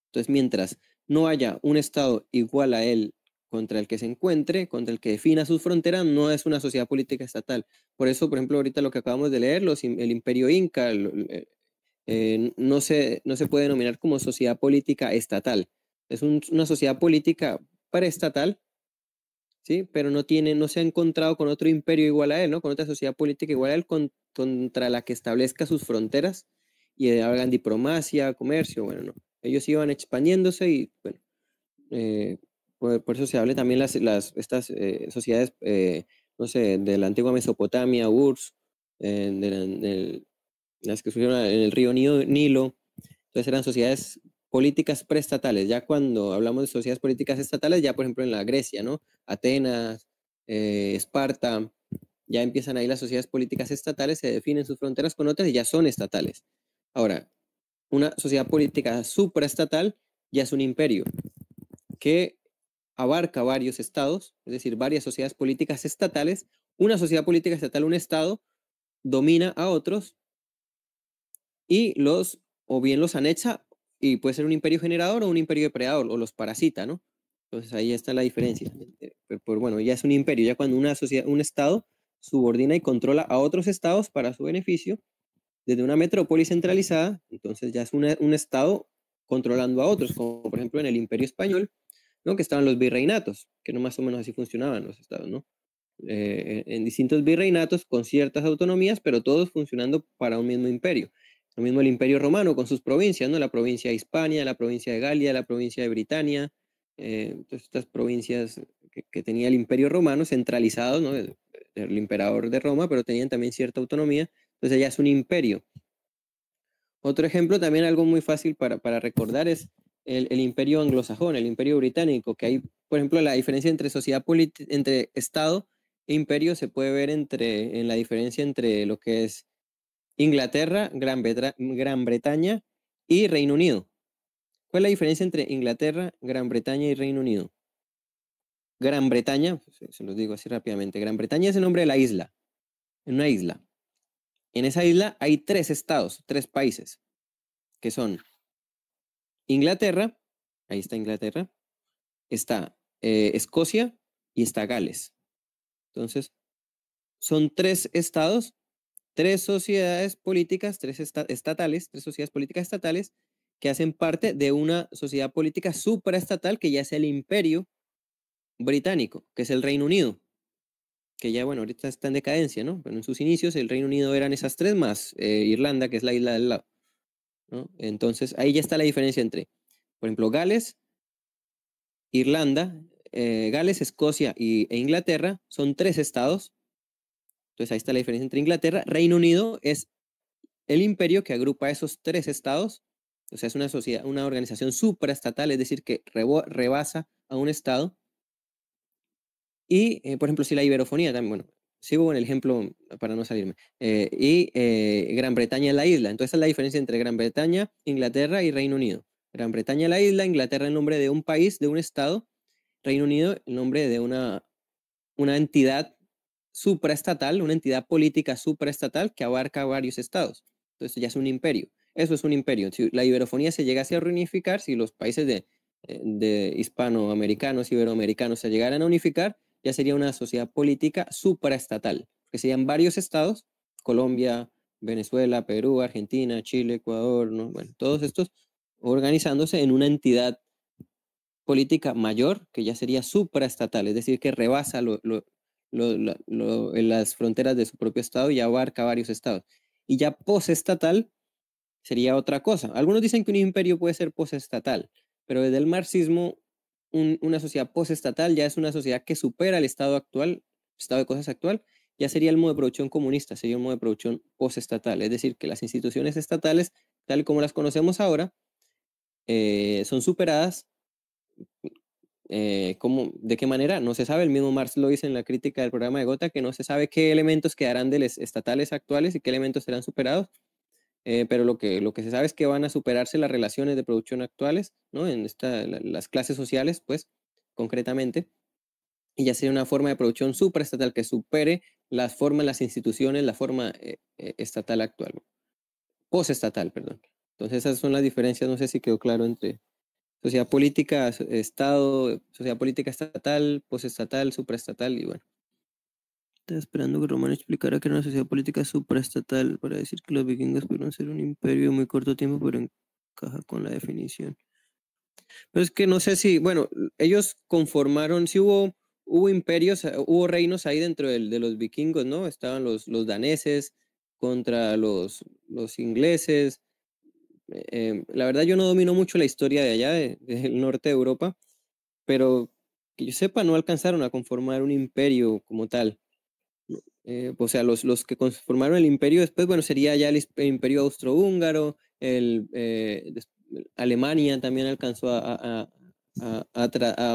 Entonces, mientras no haya un Estado igual a él contra el que se encuentre, contra el que defina sus fronteras, no es una sociedad política estatal. Por eso, por ejemplo, ahorita lo que acabamos de leer, el imperio inca, no se puede denominar como sociedad política estatal. Es una sociedad política preestatal, ¿sí? Pero no se ha encontrado con otro imperio igual a él, ¿no? Con otra sociedad política igual a él contra la que establezca sus fronteras y hagan diplomacia, comercio, bueno, no. Ellos iban expandiéndose y, bueno, por eso se habla también estas sociedades, no sé, de la antigua Mesopotamia, URSS, las que surgieron en el río Nilo. Entonces eran sociedades políticas preestatales. Ya cuando hablamos de sociedades políticas estatales, ya por ejemplo en la Grecia, ¿no? Atenas, Esparta, ya empiezan ahí las sociedades políticas estatales, se definen sus fronteras con otras y ya son estatales. Ahora, una sociedad política supraestatal ya es un imperio que abarca varios estados, es decir, varias sociedades políticas estatales. Una sociedad política estatal, un estado, domina a otros y o bien los anexa, y puede ser un imperio generador o un imperio depredador, o los parasita, ¿no? Entonces ahí está la diferencia. Pero bueno, ya es un imperio, ya cuando una sociedad, un estado subordina y controla a otros estados para su beneficio, desde una metrópoli centralizada, entonces ya es un estado controlando a otros, como por ejemplo en el Imperio Español, ¿no? Que estaban los virreinatos, que no más o menos así funcionaban los estados, ¿no? En distintos virreinatos con ciertas autonomías, pero todos funcionando para un mismo imperio. Lo mismo el Imperio Romano con sus provincias, ¿no? La provincia de Hispania, la provincia de Galia, la provincia de Britania, todas estas provincias que tenía el Imperio Romano centralizado, ¿no? El emperador de Roma, pero tenían también cierta autonomía, entonces ya es un imperio. Otro ejemplo, también algo muy fácil para recordar, es el imperio anglosajón, el imperio británico, que hay, por ejemplo, la diferencia entre entre Estado e imperio se puede ver en la diferencia entre lo que es Inglaterra, Gran Bretaña y Reino Unido. ¿Cuál es la diferencia entre Inglaterra, Gran Bretaña y Reino Unido? Gran Bretaña, se los digo así rápidamente, Gran Bretaña es el nombre de la isla, en una isla. En esa isla hay 3 estados, 3 países, que son Inglaterra, ahí está Inglaterra, está Escocia y está Gales. Entonces, son tres estados, tres sociedades políticas, estatales, tres sociedades políticas estatales que hacen parte de una sociedad política supraestatal que ya es el imperio británico, que es el Reino Unido, que ya, bueno, ahorita está en decadencia, ¿no? Pero en sus inicios el Reino Unido eran esas tres más Irlanda, que es la isla del lado, ¿no? Entonces, ahí ya está la diferencia entre, por ejemplo, Gales, Irlanda, Gales, Escocia e Inglaterra son tres estados. Entonces ahí está la diferencia entre Inglaterra. Reino Unido es el imperio que agrupa esos tres estados. O sea, es una sociedad, una organización supraestatal, es decir, que rebasa a un estado. Y, por ejemplo, si la iberofonía también, bueno, sigo con el ejemplo para no salirme. Gran Bretaña es la isla. Entonces esa es la diferencia entre Gran Bretaña, Inglaterra y Reino Unido. Gran Bretaña es la isla, Inglaterra el nombre de un país, de un estado, Reino Unido el nombre de una entidad supraestatal, una entidad política supraestatal que abarca varios estados. Entonces ya es un imperio. Eso es un imperio. Si la iberofonía se llegase a reunificar, si los países de hispanoamericanos, iberoamericanos se llegaran a unificar, ya sería una sociedad política supraestatal, que serían varios estados, Colombia, Venezuela, Perú, Argentina, Chile, Ecuador, ¿no? Bueno, todos estos organizándose en una entidad política mayor que ya sería supraestatal, es decir, que rebasa en las fronteras de su propio estado y abarca varios estados. Y ya posestatal sería otra cosa. Algunos dicen que un imperio puede ser posestatal, pero desde el marxismo, una sociedad posestatal ya es una sociedad que supera el estado actual, estado de cosas actual, ya sería el modo de producción comunista, sería un modo de producción posestatal, es decir, que las instituciones estatales, tal como las conocemos ahora, son superadas. ¿De qué manera? No se sabe. El mismo Marx lo dice en la crítica del programa de Gotha, que no se sabe qué elementos quedarán de los estatales actuales y qué elementos serán superados. Pero lo que se sabe es que van a superarse las relaciones de producción actuales, ¿no? En las clases sociales, pues, concretamente, y ya sería una forma de producción supraestatal que supere las formas, las instituciones, la forma estatal actual, postestatal, perdón. Entonces esas son las diferencias, no sé si quedó claro entre sociedad política, Estado, sociedad política estatal, posestatal, supraestatal y bueno. Estaba esperando que Román explicara que era una sociedad política supraestatal para decir que los vikingos pudieron ser un imperio en muy corto tiempo, pero encaja con la definición. Pero es que no sé si, bueno, ellos conformaron, sí hubo imperios, hubo reinos ahí dentro de los vikingos, ¿no? Estaban los daneses contra los ingleses. La verdad yo no domino mucho la historia de allá, del norte de Europa, pero que yo sepa no alcanzaron a conformar un imperio como tal. O sea, los que conformaron el imperio después, bueno, sería ya el imperio austrohúngaro, Alemania también alcanzó a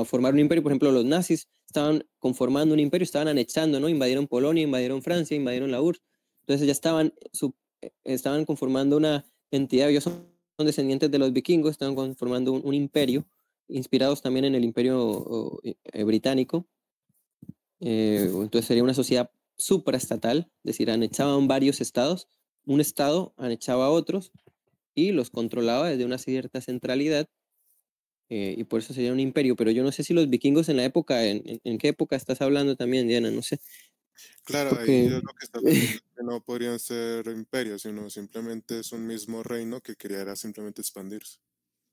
formar un imperio. Por ejemplo, los nazis estaban conformando un imperio, estaban anexando, ¿no? Invadieron Polonia, invadieron Francia, invadieron la URSS. Entonces ya estaban conformando una entidad. Ellos son descendientes de los vikingos, estaban conformando un imperio, inspirados también en el imperio británico. Entonces sería una sociedad supraestatal, es decir, anexaban varios estados, un estado anexaba a otros y los controlaba desde una cierta centralidad, y por eso sería un imperio. Pero yo no sé si los vikingos en la época, ¿en qué época estás hablando también, Diana? No sé, Claro, ahí porque es lo que estás diciendo, es que no podrían ser imperios, sino simplemente es un mismo reino que quería era simplemente expandirse.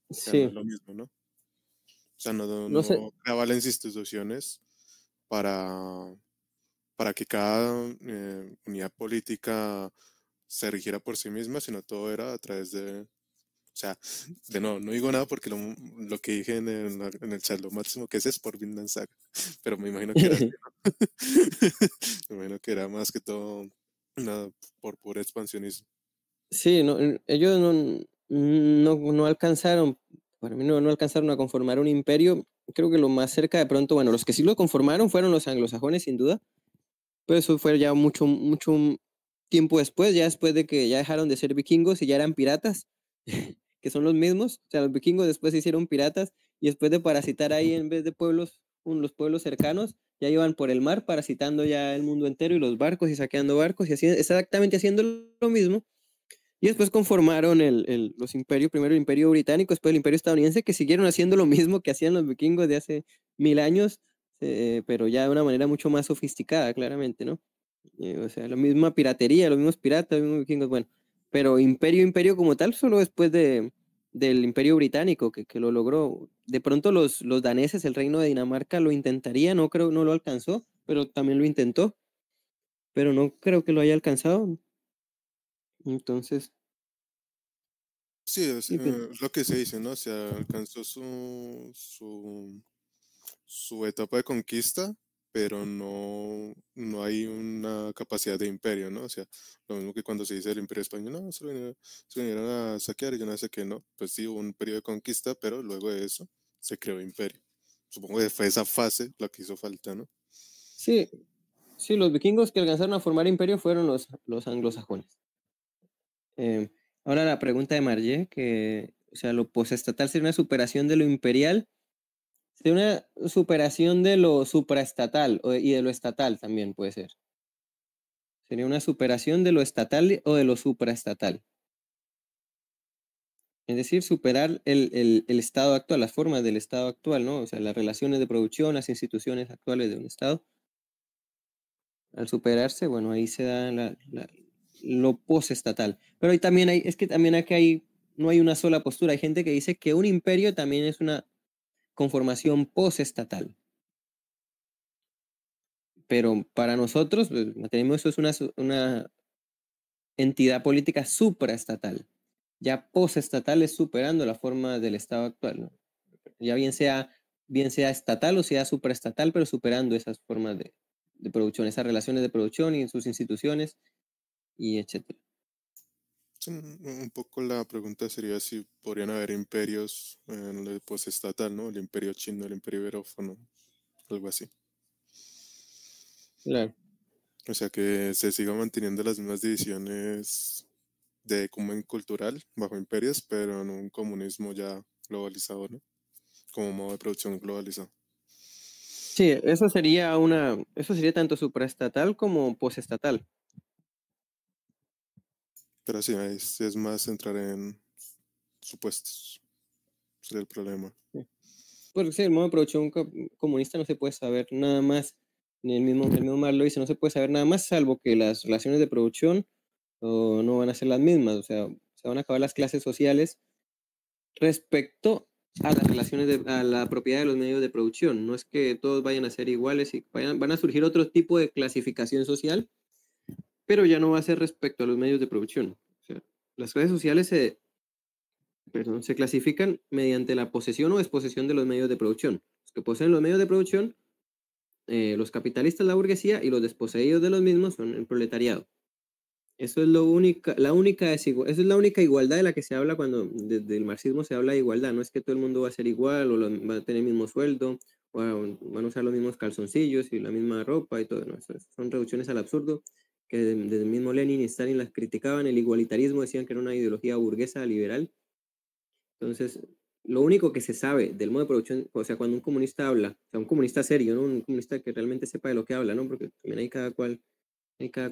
O sea, no es sí, lo mismo, ¿no? O sea, no, no sé, no creaba las instituciones para, para que cada unidad política se rigiera por sí misma, sino todo era a través de, o sea, de no digo nada porque lo que dije en el chat, lo máximo que es por Vinland Saga, pero me imagino que era así, ¿no? Me imagino que era más que todo nada por puro expansionismo. sí, no, ellos no alcanzaron, para mí no alcanzaron a conformar un imperio. Creo que lo más cerca de pronto, bueno, los que sí lo conformaron fueron los anglosajones, sin duda. Pero eso fue ya mucho tiempo después, ya después de que ya dejaron de ser vikingos y ya eran piratas, que son los mismos. O sea, los vikingos después se hicieron piratas y después de parasitar ahí en vez de pueblos, los pueblos cercanos, ya iban por el mar parasitando ya el mundo entero y los barcos y saqueando barcos y así, exactamente haciendo lo mismo. Y después conformaron los imperios, primero el imperio británico, después el imperio estadounidense, que siguieron haciendo lo mismo que hacían los vikingos de hace 1000 años, pero ya de una manera mucho más sofisticada, claramente, ¿no? O sea, la misma piratería, los mismos piratas, los mismos vikingos, bueno, pero imperio como tal, solo después del imperio británico que lo logró. De pronto los daneses, el reino de Dinamarca lo intentaría, no creo, no lo alcanzó, pero también lo intentó, pero no creo que lo haya alcanzado. Entonces, Sí, y pues, es lo que se dice, ¿no? O sea, alcanzó su etapa de conquista, pero no hay una capacidad de imperio, ¿no? O sea, lo mismo que cuando se dice el imperio español, no, se vinieron a saquear y yo no sé qué, no. Pues sí, hubo un periodo de conquista, pero luego de eso se creó imperio. Supongo que fue esa fase la que hizo falta, ¿no? sí, sí, los vikingos que alcanzaron a formar imperio fueron los anglosajones. Eh, Ahora la pregunta de Marge, que, o sea, lo posestatal sería una superación de lo imperial, sería una superación de lo supraestatal y de lo estatal también puede ser. Sería una superación de lo estatal o de lo supraestatal. Es decir, superar el estado actual, las formas del estado actual, ¿no? O sea, las relaciones de producción, las instituciones actuales de un estado. Al superarse, bueno, ahí se da lo posestatal. Pero ahí también es que también aquí no hay una sola postura. Hay gente que dice que un imperio también es una conformación posestatal. Pero para nosotros, pues, tenemos eso es una entidad política supraestatal. Ya posestatal es superando la forma del estado actual, ¿no? Ya bien sea estatal o sea supraestatal, pero superando esas formas de producción, esas relaciones de producción y sus instituciones y etcétera. Sí, un poco la pregunta sería si podrían haber imperios en el posestatal, ¿no? El imperio chino, el imperio iberófono, algo así. Claro. O sea, que se sigan manteniendo las mismas divisiones de comunión cultural bajo imperios, pero en un comunismo ya globalizado, ¿no? Como modo de producción globalizado. Sí, eso sería tanto supraestatal como posestatal. Pero sí, es más entrar en supuestos. Sería el problema. Sí. Porque sí, el modo de producción comunista no se puede saber nada más, ni el mismo Marx lo dice, no se puede saber nada más, salvo que las relaciones de producción no van a ser las mismas, o sea, se van a acabar las clases sociales respecto a las relaciones a la propiedad de los medios de producción. No es que todos vayan a ser iguales y van a surgir otro tipo de clasificación social, pero ya no va a ser respecto a los medios de producción. O sea, las clases sociales se clasifican mediante la posesión o desposesión de los medios de producción. Los que poseen los medios de producción, los capitalistas, la burguesía, y los desposeídos de los mismos son el proletariado. Eso es esa es la única igualdad de la que se habla cuando desde el marxismo se habla de igualdad. No es que todo el mundo va a ser igual o va a tener el mismo sueldo o van a usar los mismos calzoncillos y la misma ropa y todo. No, son reducciones al absurdo que desde el mismo Lenin y Stalin las criticaban. El igualitarismo decían que era una ideología burguesa liberal. Entonces, lo único que se sabe del modo de producción, o sea, cuando un comunista habla, o sea, un comunista serio, ¿no? Un comunista que realmente sepa de lo que habla, ¿no? Porque también hay cada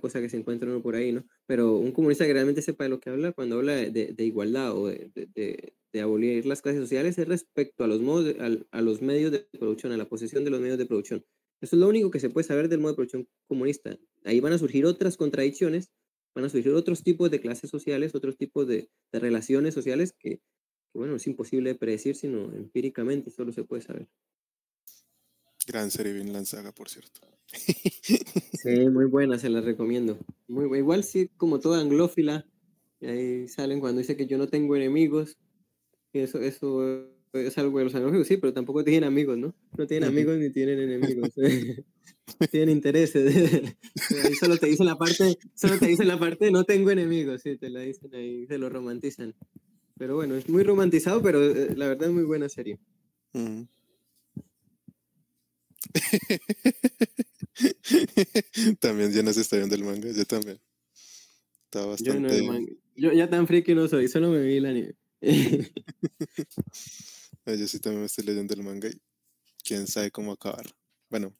cosa que se encuentra uno por ahí, ¿no? Pero un comunista que realmente sepa de lo que habla, cuando habla de igualdad o de abolir las clases sociales, es respecto a los modos, a los medios de producción, a la posesión de los medios de producción. Eso es lo único que se puede saber del modo de producción comunista. Ahí van a surgir otras contradicciones, van a surgir otros tipos de clases sociales, otros tipos de relaciones sociales que, bueno, es imposible de predecir, sino empíricamente solo se puede saber. Gran serie Vinland Saga, por cierto. Sí, muy buena, se la recomiendo. Igual sí, como toda anglófila, y ahí salen cuando dice que yo no tengo enemigos, y eso es algo de los anglófilos, sí, pero tampoco tienen amigos, ¿no? No tienen amigos ni tienen enemigos. Tienen intereses. Ahí solo te dicen la parte de no tengo enemigos, sí, te la dicen ahí, se lo romantizan. Pero bueno, es muy romantizado, pero la verdad es muy buena serie. Ujú. También ya no se está viendo el manga, yo también. Está Yo no, el bastante. manga. Yo ya tan friki no soy, solo me vi el anime. Yo sí también me estoy leyendo el manga y quién sabe cómo acabar. Bueno,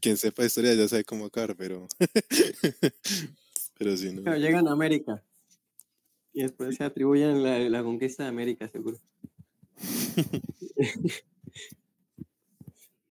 quien sepa historia ya sabe cómo acabar, pero. Pero sí, no. Pero llegan a América y después se atribuyen la conquista de América, seguro.